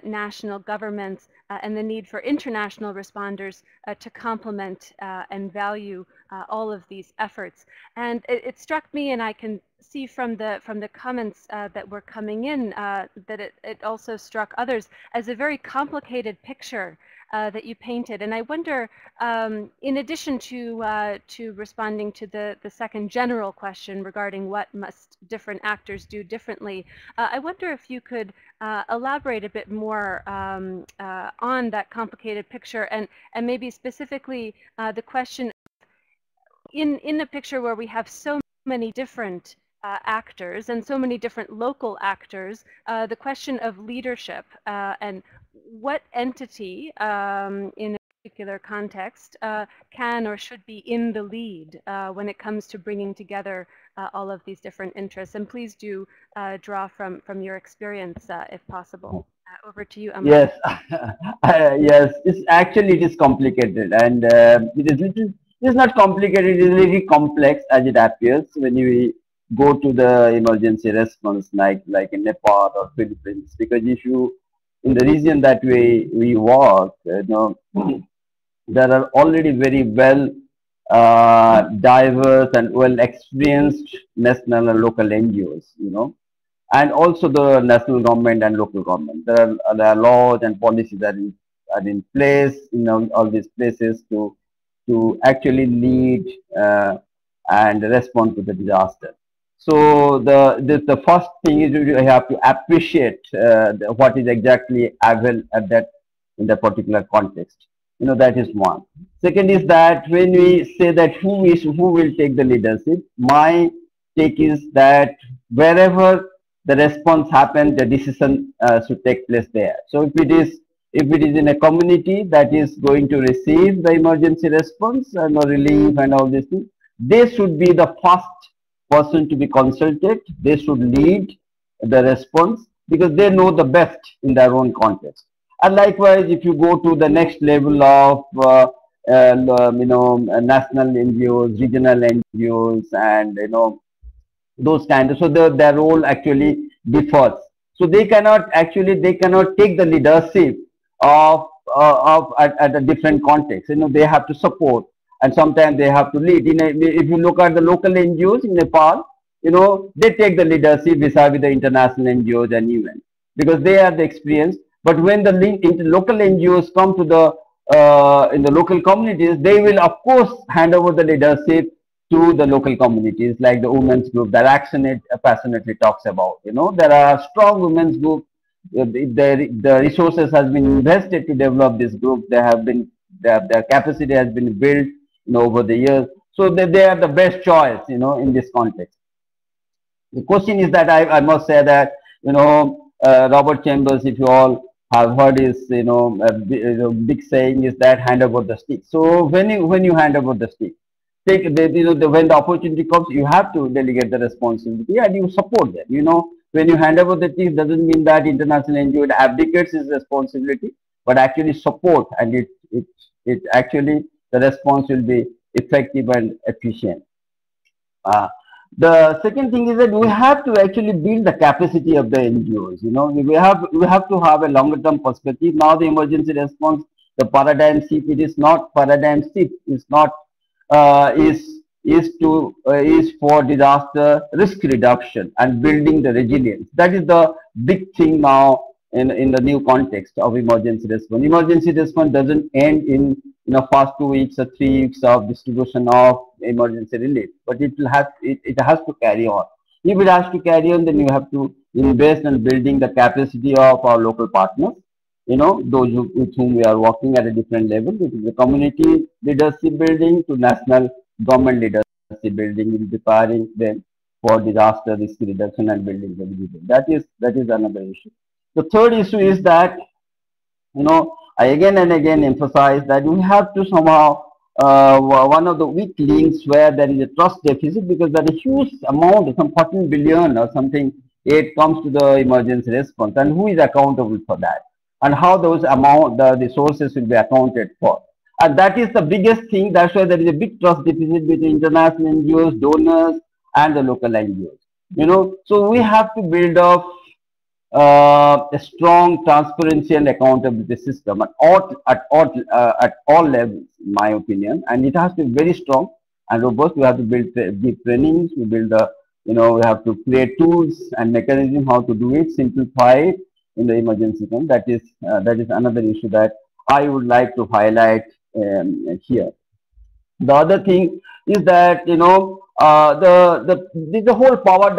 national governments, and the need for international responders to complement and value all of these efforts. And it struck me, and I can see from the comments that were coming in that it also struck others as a very complicated picture that you painted. And I wonder, in addition to responding to the second general question regarding what must different actors do differently, I wonder if you could elaborate a bit more on that complicated picture, and maybe specifically the question in a picture where we have so many different actors and so many different local actors, the question of leadership and what entity in a particular context can or should be in the lead when it comes to bringing together all of these different interests. And please do draw from your experience if possible. Over to you, Amar. Yes, yes. It is complicated, and it's not complicated. It is really complex as it appears when you go to the emergency response, like in Nepal or Philippines. Because if you in the region that we work, there are already very well diverse and well experienced national and local NGOs, and also the national government and local government. There are laws and policies that are in place in all these places to actually lead and respond to the disaster. So the first thing is you have to appreciate what is exactly available at that in the particular context. That is one. Second is that when we say that who will take the leadership, my take is that wherever the response happens, the decision should take place there. So if it is in a community that is going to receive the emergency response and relief and all these things, they should be the first person to be consulted. They should lead the response because they know the best in their own context. And likewise, if you go to the next level of national NGOs, regional NGOs, and those kind of, so their role actually differs. So they cannot take the leadership of at a different context. They have to support, and sometimes they have to lead. If you look at the local NGOs in Nepal, they take the leadership vis-a-vis the international NGOs and UN because they have the experience. But when the local NGOs come to the in the local communities, they will of course hand over the leadership to the local communities, like the women's group that Actionate passionately talks about. There are strong women's groups. The resources has been invested to develop this group. Their capacity has been built over the years. So they are the best choice in this context. The question is that I must say that Robert Chambers, if you all have heard his big saying is that hand over the stick. So when you hand over the stick, when the opportunity comes, you have to delegate the responsibility and you support them. When you hand over the stick, doesn't mean that international NGO abdicates its responsibility, but actually support, and it actually the response will be effective and efficient. The second thing is that we have to actually build the capacity of the NGOs. We have to have a longer term perspective. Now the emergency response, the paradigm shift, it is not paradigm shift. It's not is for disaster risk reduction and building the resilience. That is the big thing now in the new context of emergency response. Emergency response doesn't end in first 2 weeks or 3 weeks of distribution of emergency relief, but it has to carry on. If it has to carry on, then you have to invest in building the capacity of our local partners, those with whom we are working at a different level, which is the community leadership building to national government leadership building, in preparing them for disaster risk reduction and building the resilience. That is another issue. The third issue is that I again and again emphasize that we have to somehow one of the weak links where there is a trust deficit, because there is a huge amount, some 14 billion or something, it comes to the emergency response, and who is accountable for that, and how the resources will be accounted for. And that is the biggest thing. That's why there is a big trust deficit between international NGOs, donors, and the local NGOs. So we have to build up a strong transparency and accountability system at all levels, in my opinion, and it has to be very strong and robust. We have to build deep trainings. We build we have to create tools and mechanisms how to do it, simplify it in the emergency fund. That is another issue that I would like to highlight here. The other thing is that the whole power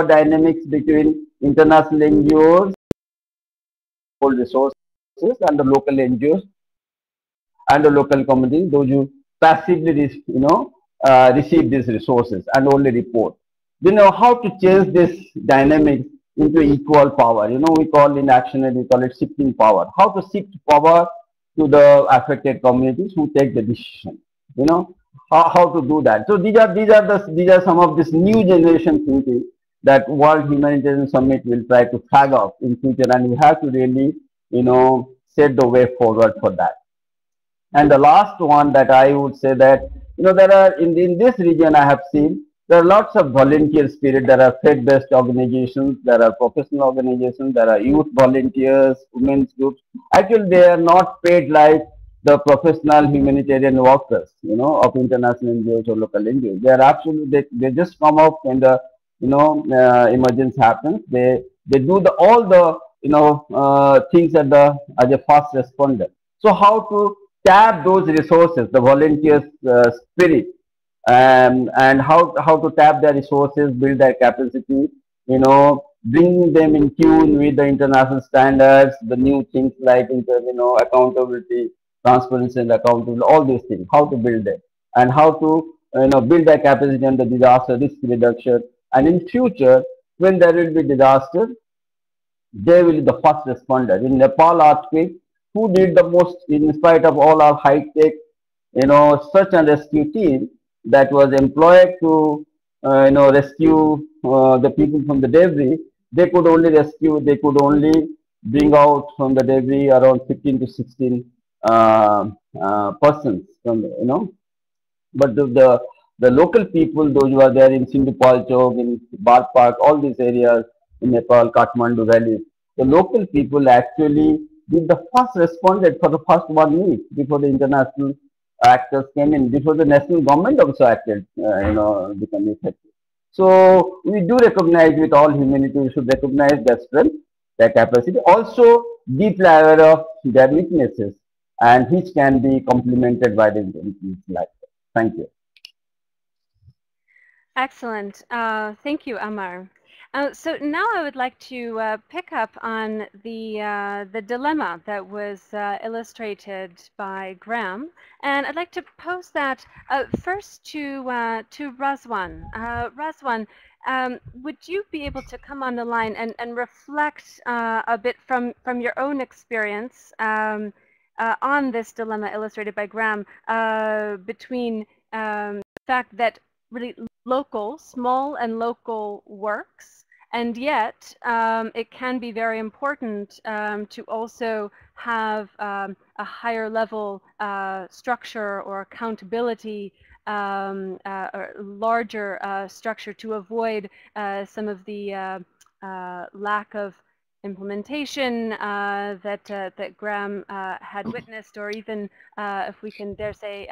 dynamics between international NGOs, resources, and the local NGOs and the local communities, those who passively receive these resources and only report. How to change this dynamic into equal power. We call in action and we call it shifting power. How to shift power to the affected communities who take the decision. How to do that. So these are some of this new generation thinking that World Humanitarian Summit will try to flag up in future, and we have to really set the way forward for that. And the last one that I would say that there are in this region I have seen there are lots of volunteer spirit. There are faith-based organizations, there are professional organizations, there are youth volunteers, women's groups. Actually, they are not paid like the professional humanitarian workers, of international NGOs or local NGOs. They are absolutely, they just come up when the, emergency happens. They do all the things as a fast responder. So how to tap those resources, the volunteers spirit, and how to tap their resources, build their capacity, bring them in tune with the international standards, the new things like accountability, transparency, and accountability, all these things, how to build them, and how to build their capacity under disaster risk reduction. And in future, when there will be disaster, they will be the first responder. In Nepal earthquake, who did the most in spite of all our high tech, search and rescue team that was employed to, rescue the people from the debris? They could only bring out from the debris around 15 to 16 persons from, but the local people, those who are there in Sindhupal Chowk, in Bar Park, all these areas in Nepal, Kathmandu Valley, the local people actually did the first responded for the first 1 week before the international actors came in, before the national government also acted, become effective. So we do recognize, with all humanity, we should recognize their strength, their capacity, also deeply aware of their weaknesses, and which can be complemented by the intelligence like that. Thank you. Excellent. Thank you, Amar. So now I would like to pick up on the dilemma that was illustrated by Graham, and I'd like to pose that first to Razwan. Razwan, would you be able to come on the line and reflect a bit from your own experience on this dilemma illustrated by Graham between the fact that really small and local works, and yet it can be very important to also have a higher level structure or accountability, or larger structure, to avoid some of the lack of implementation that Graham had witnessed, or even, if we can dare say,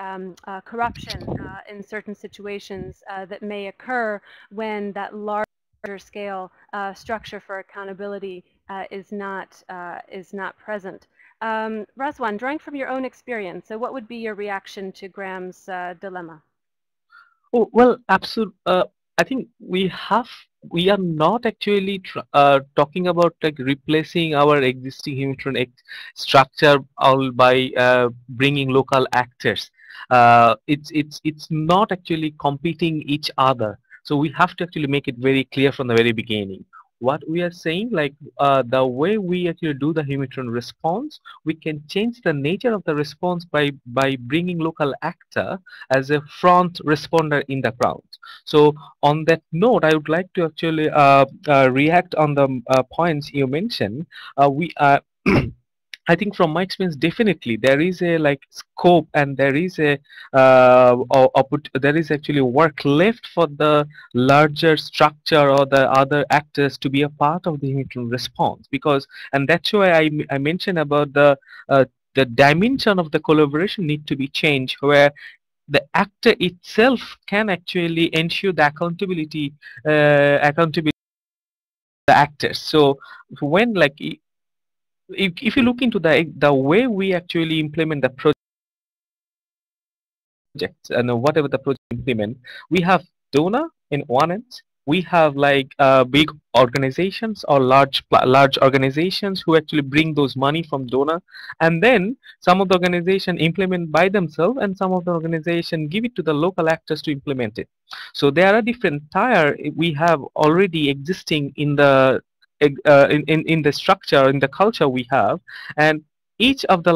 corruption in certain situations that may occur when that larger scale structure for accountability is not present. Razwan, drawing from your own experience, so what would be your reaction to Graham's dilemma? Oh, well, absolutely. I think we are not actually talking about like replacing our existing human structure all by bringing local actors. It's not actually competing each other. So we have to actually make it very clear from the very beginning. What we are saying, like the way we actually do the humanitarian response, we can change the nature of the response by bringing local actor as a front responder in the ground. So on that note, I would like to actually react on the points you mentioned. We I think from my experience, definitely there is a like scope, and there is a there is actually work left for the larger structure or the other actors to be a part of the humanitarian response. Because, and that's why I mentioned about the dimension of the collaboration need to be changed, where the actor itself can actually ensure the accountability the actors. So when like if you look into the way we actually implement the project and whatever the project implement, we have donor in one end, we have like big organizations or large organizations who actually bring those money from donor, and then some of the organization implement by themselves, and some of the organization give it to the local actors to implement it. So there are different tier we have already existing in the in the structure, in the culture we have, and each of the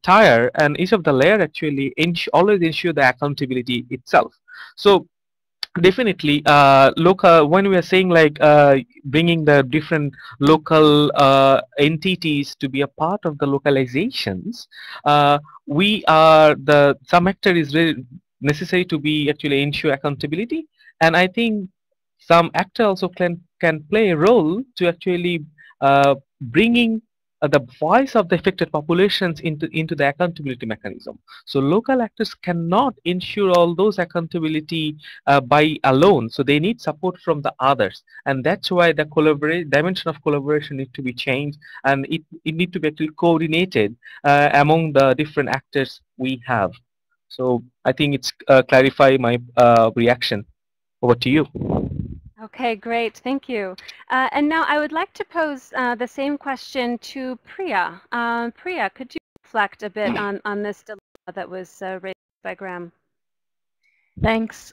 tier and each of the layer actually always ensure the accountability itself. So definitely local, when we are saying like bringing the different local entities to be a part of the localizations, we are some actor is really necessary to be actually ensure accountability, and I think some actor also can play a role to actually bringing the voice of the affected populations into the accountability mechanism. So local actors cannot ensure all those accountability by alone. So they need support from the others, and that's why the dimension of collaboration need to be changed, and it need to be actually coordinated among the different actors we have. So I think it's clarify my reaction. Over to you. Okay, great. Thank you. And now I would like to pose the same question to Priya. Priya, could you reflect a bit on this dilemma that was raised by Graham? Thanks.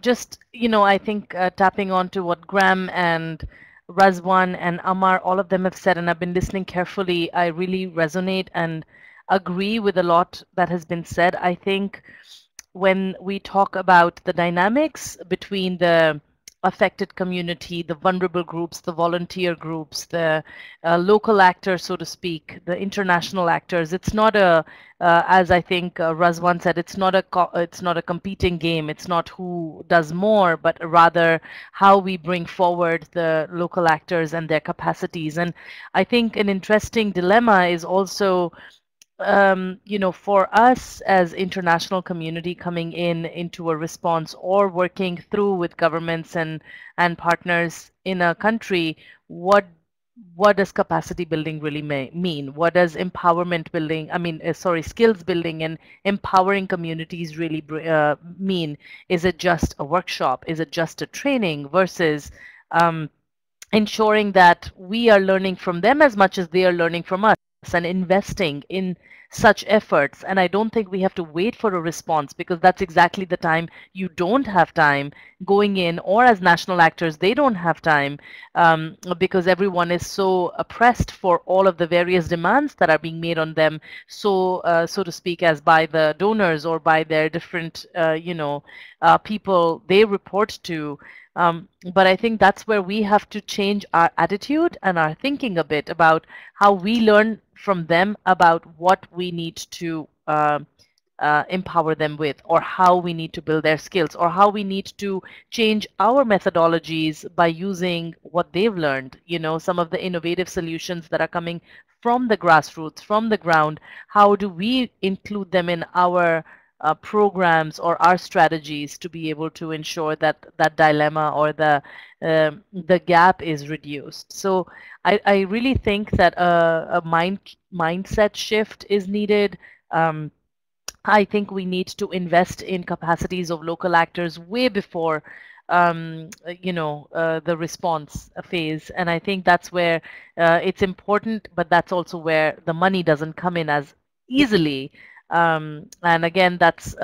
Just, I think tapping on to what Graham and Razwan and Amar, all of them have said, and I've been listening carefully, I really resonate and agree with a lot that has been said. I think when we talk about the dynamics between the affected community, the vulnerable groups, the volunteer groups, the local actors, so to speak, the international actors, it's not a, as I think Razwan said, it's not a competing game. It's not who does more, but rather how we bring forward the local actors and their capacities. And I think an interesting dilemma is also for us as international community coming into a response or working through with governments and partners in a country, what does capacity building really mean? What does empowerment building, skills building and empowering communities really mean? Is it just a workshop? Is it just a training versus ensuring that we are learning from them as much as they are learning from us and investing in such efforts? And I don't think we have to wait for a response, because that's exactly the time you don't have time going in, or as national actors they don't have time, because everyone is so oppressed for all of the various demands that are being made on them, so to speak, as by the donors or by their different people they report to. But I think that's where we have to change our attitude and our thinking a bit about how we learn from them about what we need to empower them with, or how we need to build their skills, or how we need to change our methodologies by using what they've learned. Some of the innovative solutions that are coming from the grassroots, from the ground, how do we include them in our programs or our strategies to be able to ensure that that dilemma or the gap is reduced. So I really think that a mindset shift is needed. I think we need to invest in capacities of local actors way before the response phase. And I think that's where it's important, but that's also where the money doesn't come in as easily. And again, that's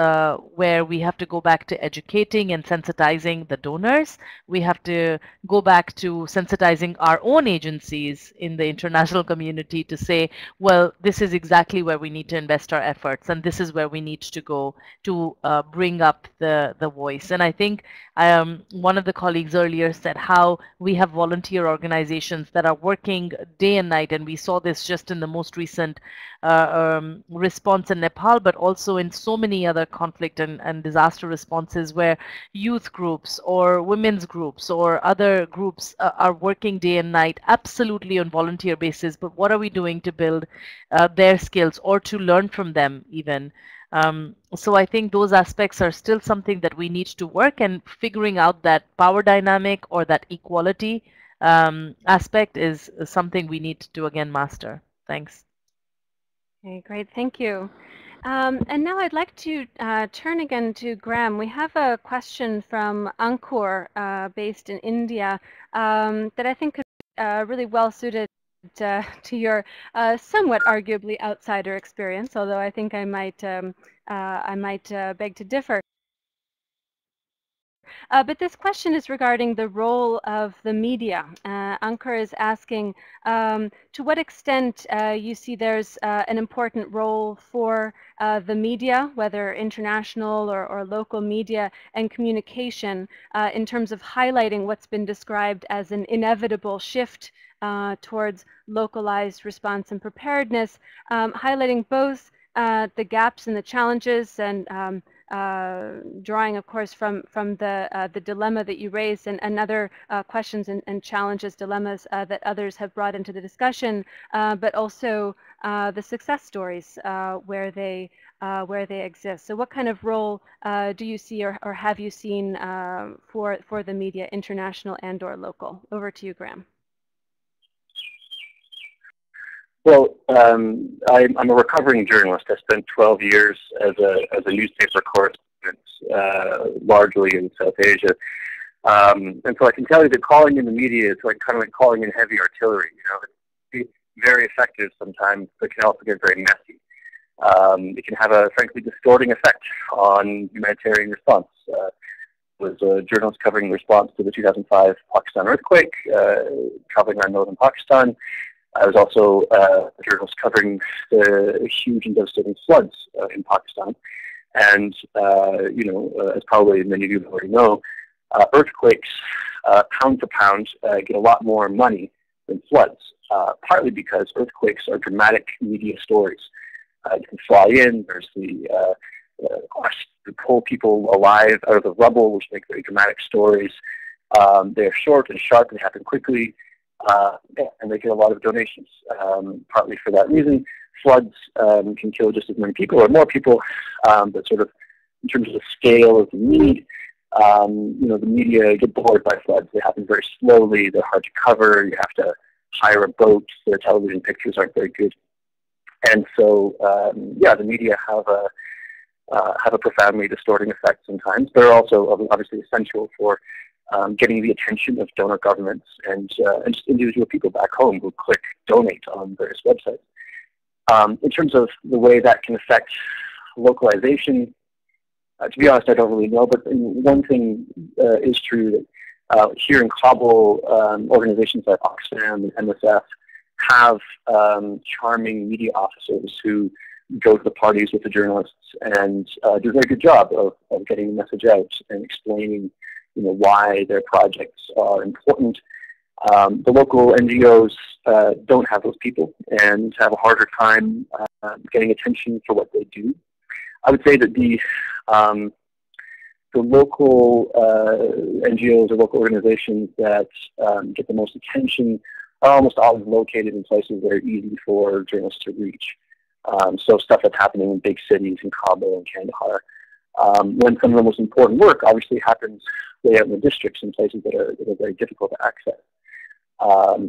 where we have to go back to educating and sensitizing the donors. We have to go back to sensitizing our own agencies in the international community to say, well, this is exactly where we need to invest our efforts, and this is where we need to go to bring up the voice. And I think one of the colleagues earlier said how we have volunteer organizations that are working day and night, and we saw this just in the most recent response in Nepal, but also in so many other conflict and disaster responses where youth groups or women's groups or other groups are working day and night absolutely on volunteer basis. But what are we doing to build their skills or to learn from them even? So I think those aspects are still something that we need to work, and figuring out that power dynamic or that equality aspect is something we need to again master. Thanks. Okay, great. Thank you. And now I'd like to turn again to Graham. We have a question from Ankur, based in India, that I think could be really well suited to your somewhat arguably outsider experience, although I think I might beg to differ. But this question is regarding the role of the media. Ankur is asking to what extent you see there's an important role for the media, whether international or local media, and communication in terms of highlighting what's been described as an inevitable shift towards localized response and preparedness, highlighting both the gaps and the challenges, and drawing, of course, from the dilemma that you raised, and other questions and challenges, dilemmas that others have brought into the discussion, but also the success stories where they exist. So what kind of role do you see or have you seen for the media, international and or local? Over to you, Graham. Well, I'm a recovering journalist. I spent 12 years as a newspaper correspondent, largely in South Asia. And so I can tell you that calling in the media is like kind of like calling in heavy artillery. You know, it's very effective sometimes, but can also get very messy. It can have a frankly distorting effect on humanitarian response. Was a journalist covering the response to the 2005 Pakistan earthquake, traveling around northern Pakistan. I was also a journalist covering the huge and devastating floods in Pakistan. And, you know, as probably many of you already know, earthquakes, pound for pound, get a lot more money than floods, partly because earthquakes are dramatic media stories. You can fly in, there's the quest to pull people alive out of the rubble, which make very dramatic stories. They're short and sharp and happen quickly, and they get a lot of donations. Partly for that reason, floods can kill just as many people or more people, but sort of in terms of the scale of the need, you know, the media get bored by floods. They happen very slowly. They're hard to cover. You have to hire a boat. Their television pictures aren't very good. And so, yeah, the media have a profoundly distorting effect sometimes. They're also obviously essential for getting the attention of donor governments and just individual people back home who click donate on various websites. In terms of the way that can affect localization, to be honest, I don't really know, but one thing is true that here in Kabul, organizations like Oxfam and MSF have charming media officers who go to the parties with the journalists and do a very good job of getting the message out and explaining, you know, why their projects are important. The local NGOs don't have those people and have a harder time getting attention for what they do. I would say that the local NGOs or local organizations that get the most attention are almost always located in places that are easy for journalists to reach. So stuff that's happening in big cities in Kabul and Kandahar. When some of the most important work obviously happens way out in the districts in places that are very difficult to access.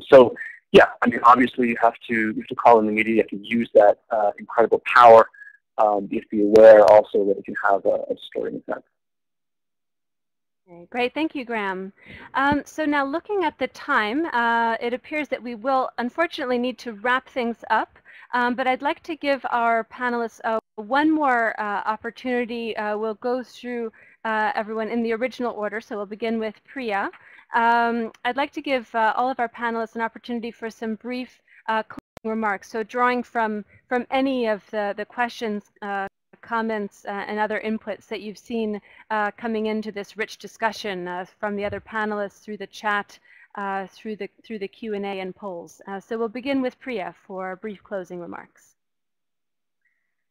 So yeah, I mean, obviously you have to call in the media, you have to use that incredible power. You have to be aware also that it can have a distorting effect. Okay, great, thank you, Graham. So now looking at the time, it appears that we will unfortunately need to wrap things up, but I'd like to give our panelists one more opportunity. We'll go through everyone in the original order, so we'll begin with Priya. I'd like to give all of our panelists an opportunity for some brief closing remarks. So drawing from any of the questions, comments, and other inputs that you've seen coming into this rich discussion from the other panelists through the chat, through the Q&A and polls. So we'll begin with Priya for brief closing remarks.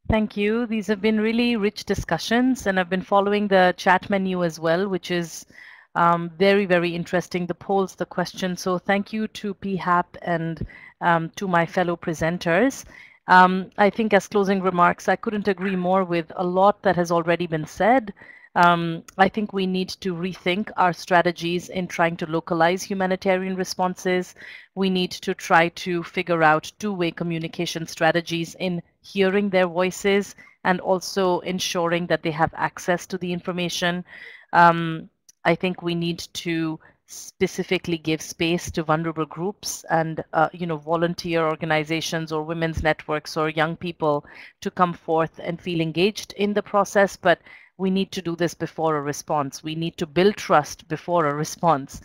Thank you. These have been really rich discussions, and I've been following the chat menu as well, which is very, very interesting, the polls, the questions. So thank you to PHAP and to my fellow presenters. I think as closing remarks, I couldn't agree more with a lot that has already been said. I think we need to rethink our strategies in trying to localize humanitarian responses. We need to try to figure out two-way communication strategies in hearing their voices and also ensuring that they have access to the information. I think we need to specifically give space to vulnerable groups and you know, volunteer organizations or women's networks or young people to come forth and feel engaged in the process, but we need to do this before a response. We need to build trust before a response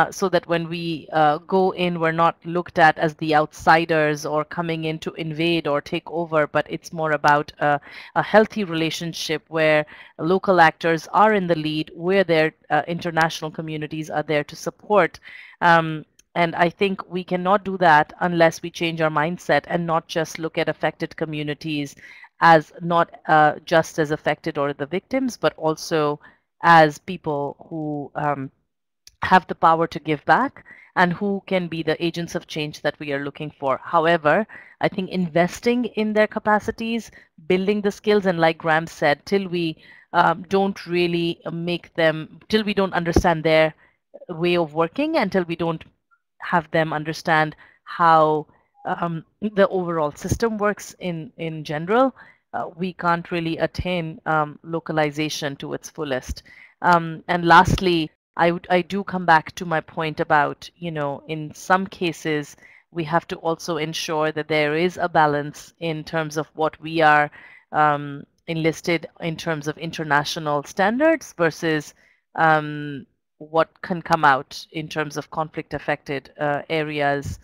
so that when we go in, we're not looked at as the outsiders or coming in to invade or take over, but it's more about a healthy relationship where local actors are in the lead, where their international communities are there to support. And I think we cannot do that unless we change our mindset and not just look at affected communities as not just as affected or the victims, but also as people who have the power to give back and who can be the agents of change that we are looking for. However, I think investing in their capacities, building the skills, and like Graham said, till we don't really make them, till we don't understand their way of working, until we don't have them understand how the overall system works in general, we can't really attain localization to its fullest. And lastly, I do come back to my point about, in some cases, we have to also ensure that there is a balance in terms of what we are enlisted in terms of international standards versus what can come out in terms of conflict affected areas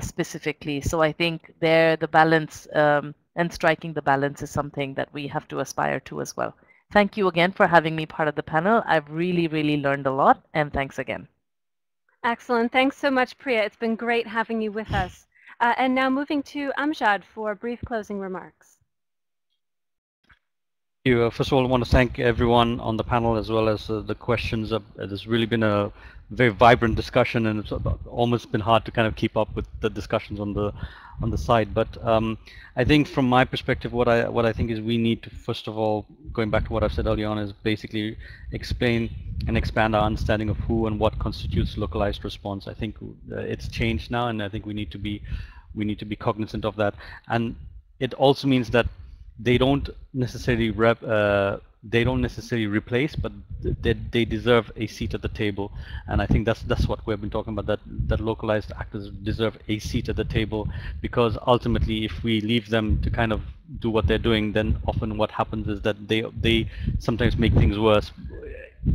specifically. So I think there the balance and striking the balance is something that we have to aspire to as well. Thank you again for having me part of the panel. I've really, really learned a lot, and thanks again. Excellent. Thanks so much, Priya. It's been great having you with us. And now moving to Amjad for brief closing remarks. First of all, I want to thank everyone on the panel as well as the questions. There's really been a very vibrant discussion, and it's almost been hard to kind of keep up with the discussions on the side. But I think from my perspective, what I think is we need to, first of all, going back to what I've said earlier on, is basically explain and expand our understanding of who and what constitutes localized response. I think it's changed now, and I think we need to be cognizant of that. And it also means that they don't necessarily replace, but they deserve a seat at the table. And I think that's what we've been talking about, that localized actors deserve a seat at the table, because ultimately if we leave them to kind of do what they're doing, then often what happens is that they sometimes make things worse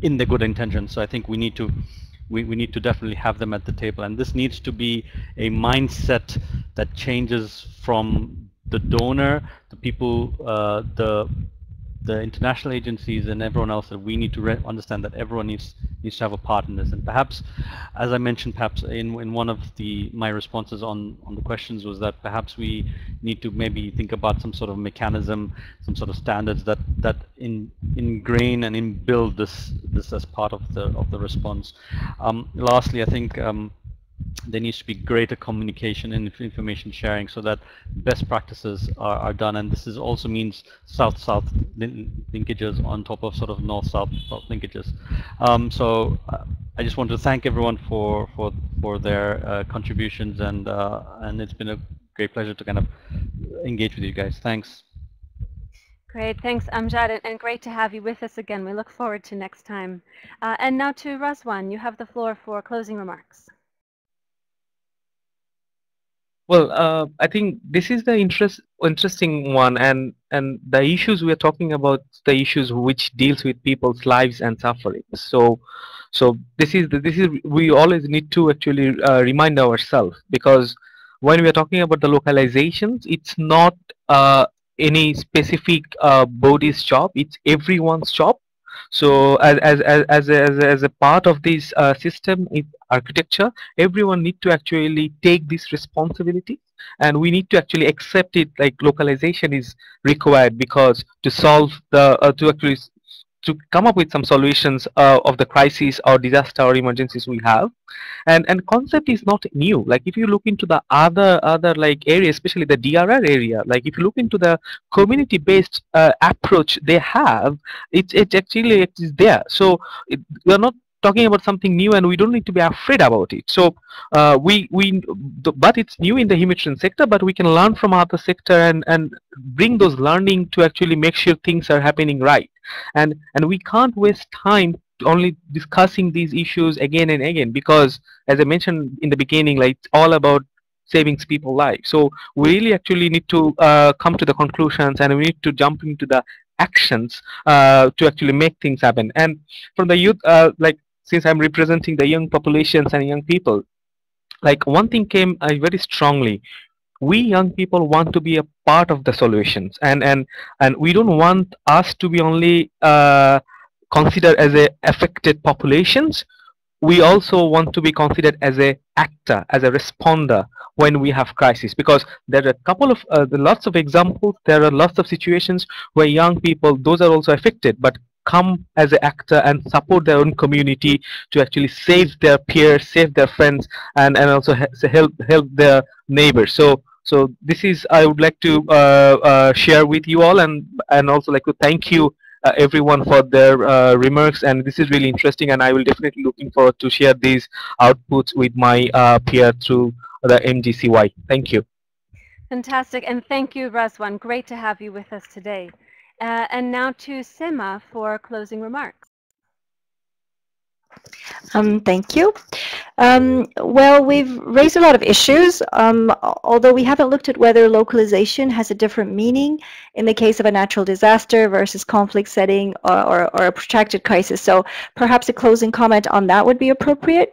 in their good intentions. So I think we need to definitely have them at the table, and this needs to be a mindset that changes from the donor, the people, the international agencies, and everyone else, that we need to understand that everyone needs to have a part in this. And perhaps, as I mentioned, perhaps in one of my responses on the questions, was that perhaps we need to maybe think about some sort of mechanism, some sort of standards that ingrain and inbuild this as part of the response. Lastly, I think there needs to be greater communication and information sharing so that best practices are done, and this also means south-south linkages on top of sort of north-south linkages. So I just want to thank everyone for their contributions, and it's been a great pleasure to kind of engage with you guys. Thanks. Great, thanks Amjad, and great to have you with us again. We look forward to next time. And now to Razwan, you have the floor for closing remarks. Well, I think this is the interesting one, and the issues we are talking about, the issues which deals with people's lives and suffering. So this is we always need to actually remind ourselves, because when we are talking about the localizations, it's not any specific body's job; it's everyone's job. So as a part of this system architecture, everyone need to actually take this responsibility, and we need to actually accept it, like localization is required, because to solve the to come up with some solutions of the crisis or disaster or emergencies we have. And concept is not new. Like if you look into the other like areas, especially the DRR area, like if you look into the community based approach they have, it is there. So we are not talking about something new, and we don't need to be afraid about it. So but it's new in the humanitarian sector, but we can learn from other sector and bring those learning to actually make sure things are happening right. And we can't waste time only discussing these issues again and again, because as I mentioned in the beginning, like it's all about saving people's lives. So we really actually need to come to the conclusions, and we need to jump into the actions to actually make things happen. And from the youth, like since I'm representing the young populations and young people, like one thing came very strongly. We young people want to be a part of the solutions, and we don't want us to be only considered as a affected populations. We also want to be considered as a actor, as a responder when we have crisis, because there are a couple of lots of examples. There are lots of situations where young people, those are also affected, but come as an actor and support their own community to actually save their peers, save their friends, and also help their neighbors. So this is, I would like to share with you all, and also like to thank you everyone for their remarks, and this is really interesting, and I will definitely looking forward to share these outputs with my peer through the MGCY. Thank you. Fantastic, and thank you, Razwan. Great to have you with us today. And now to Sema for closing remarks. Thank you. Well, we've raised a lot of issues, although we haven't looked at whether localization has a different meaning in the case of a natural disaster versus conflict setting or a protracted crisis. So perhaps a closing comment on that would be appropriate.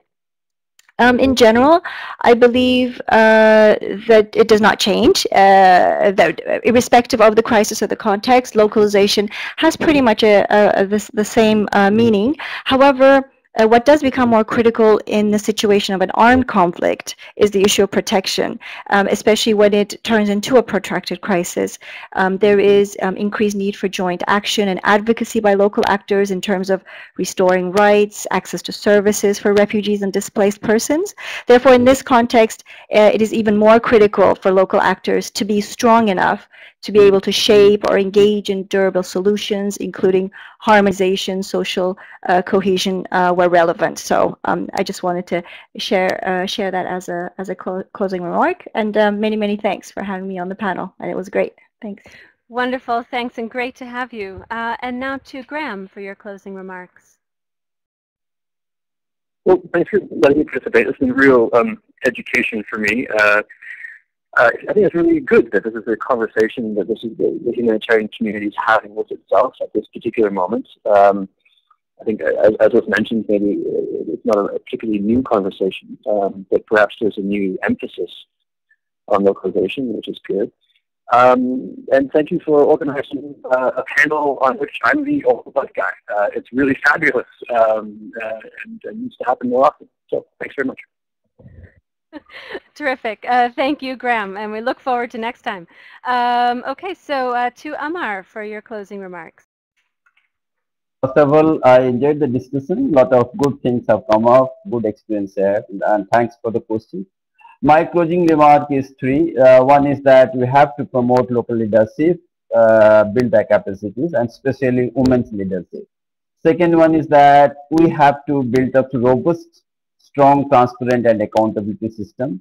In general, I believe that it does not change, that irrespective of the crisis or the context, localization has pretty much the same meaning. However, what does become more critical in the situation of an armed conflict is the issue of protection, especially when it turns into a protracted crisis. There is increased need for joint action and advocacy by local actors in terms of restoring rights, access to services for refugees and displaced persons. Therefore, in this context, it is even more critical for local actors to be strong enough to be able to shape or engage in durable solutions, including harmonization, social cohesion where relevant. So I just wanted to share that as a closing remark. And many thanks for having me on the panel. And it was great. Thanks. Wonderful, thanks, and great to have you. And now to Graham for your closing remarks. Well, thanks for letting me participate. It's been real education for me. I think it's really good that this is a conversation that the humanitarian community is having with itself at this particular moment. I think, as was mentioned, maybe it's not a particularly new conversation, but perhaps there's a new emphasis on localization, which is good. And thank you for organizing a panel on which I'm the old guy. It's really fabulous and needs to happen more often. So thanks very much. Terrific. Thank you, Graham, and we look forward to next time. Okay, so to Amar for your closing remarks. First of all, I enjoyed the discussion. A lot of good things have come up, good experience there, and thanks for the question. My closing remark is three. One is that we have to promote local leadership, build their capacities, and especially women's leadership. Second one is that we have to build up robust, strong, transparent, and accountability system.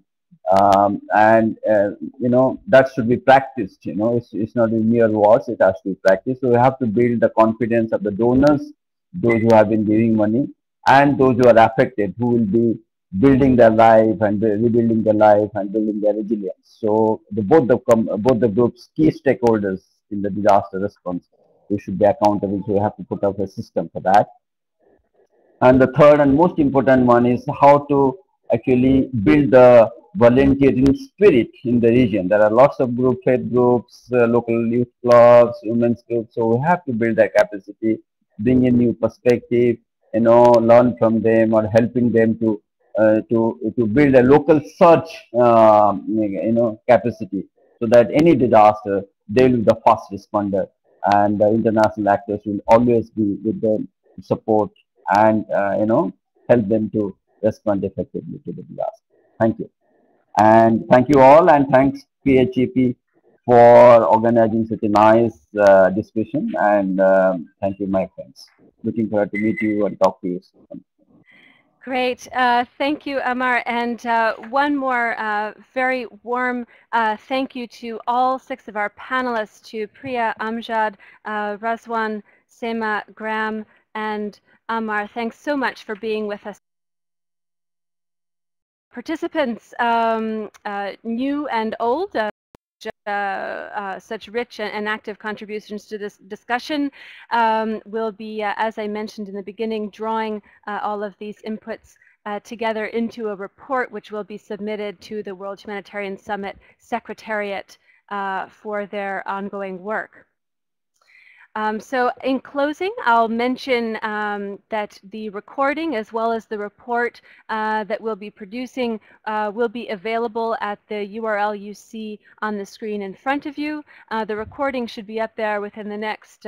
That should be practiced. It's not in mere words, it has to be practiced. So we have to build the confidence of the donors, those who have been giving money, and those who are affected, who will be building their life and rebuilding their life and building their resilience. So both the groups, key stakeholders in the disaster response, we should be accountable. So we have to put up a system for that. And the third and most important one is how to actually build the volunteering spirit in the region. There are lots of faith groups, local youth clubs, women's groups. So we have to build that capacity, bring a new perspective, learn from them or helping them to build a local search, capacity, so that any disaster, they will be the first responder, and the international actors will always be with them to support and help them to respond effectively to the disaster. Thank you, and thank you all, and thanks PHAP for organizing such a nice discussion, and thank you, my friends. Looking forward to meet you and talk to you soon. Great. Thank you, Amar. And one more very warm thank you to all 6 of our panelists, to Priya, Amjad, Razwan, Sema, Graham, and Amar. Thanks so much for being with us. Participants, new and old, such rich and active contributions to this discussion. Will be, as I mentioned in the beginning, drawing all of these inputs together into a report which will be submitted to the World Humanitarian Summit Secretariat for their ongoing work. So in closing, I'll mention that the recording as well as the report that we'll be producing will be available at the URL you see on the screen in front of you. The recording should be up there within the next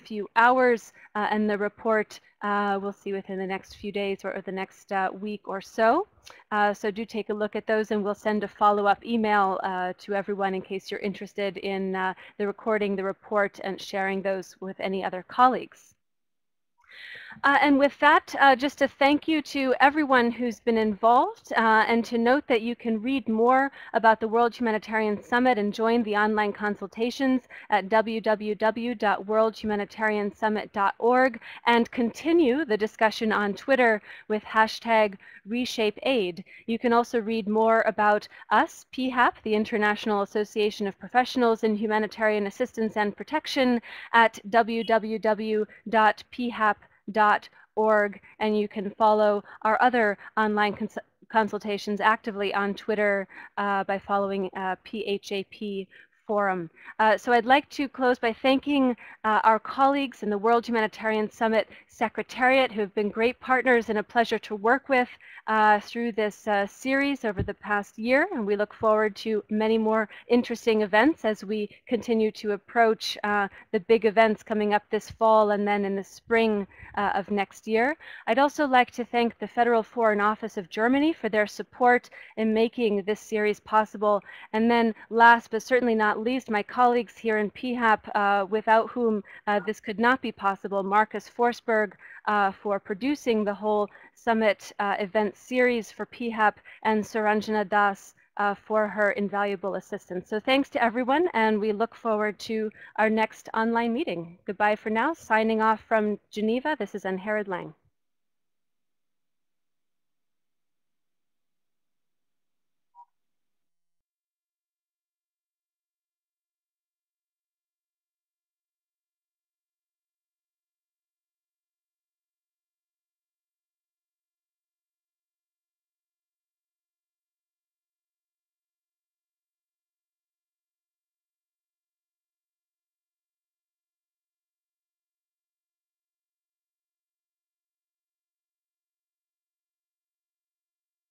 few hours, and the report we'll see within the next few days or the next week or so. So do take a look at those, and we'll send a follow-up email to everyone in case you're interested in the recording, the report, and sharing those with any other colleagues. And with that, just a thank you to everyone who's been involved, and to note that you can read more about the World Humanitarian Summit and join the online consultations at www.worldhumanitariansummit.org, and continue the discussion on Twitter with hashtag ReshapeAid. You can also read more about us, PHAP, the International Association of Professionals in Humanitarian Assistance and Protection, at www.phap.org, and you can follow our other online consultations actively on Twitter by following PHAP Forum. So I'd like to close by thanking our colleagues in the World Humanitarian Summit Secretariat, who have been great partners and a pleasure to work with through this series over the past year, and we look forward to many more interesting events as we continue to approach the big events coming up this fall and then in the spring of next year. I'd also like to thank the Federal Foreign Office of Germany for their support in making this series possible, and then last but certainly not least, my colleagues here in PHAP, without whom this could not be possible, Marcus Forsberg for producing the whole summit event series for PHAP, and Saranjana Das for her invaluable assistance. So thanks to everyone, and we look forward to our next online meeting. Goodbye for now. Signing off from Geneva, this is Ann Herod Lang.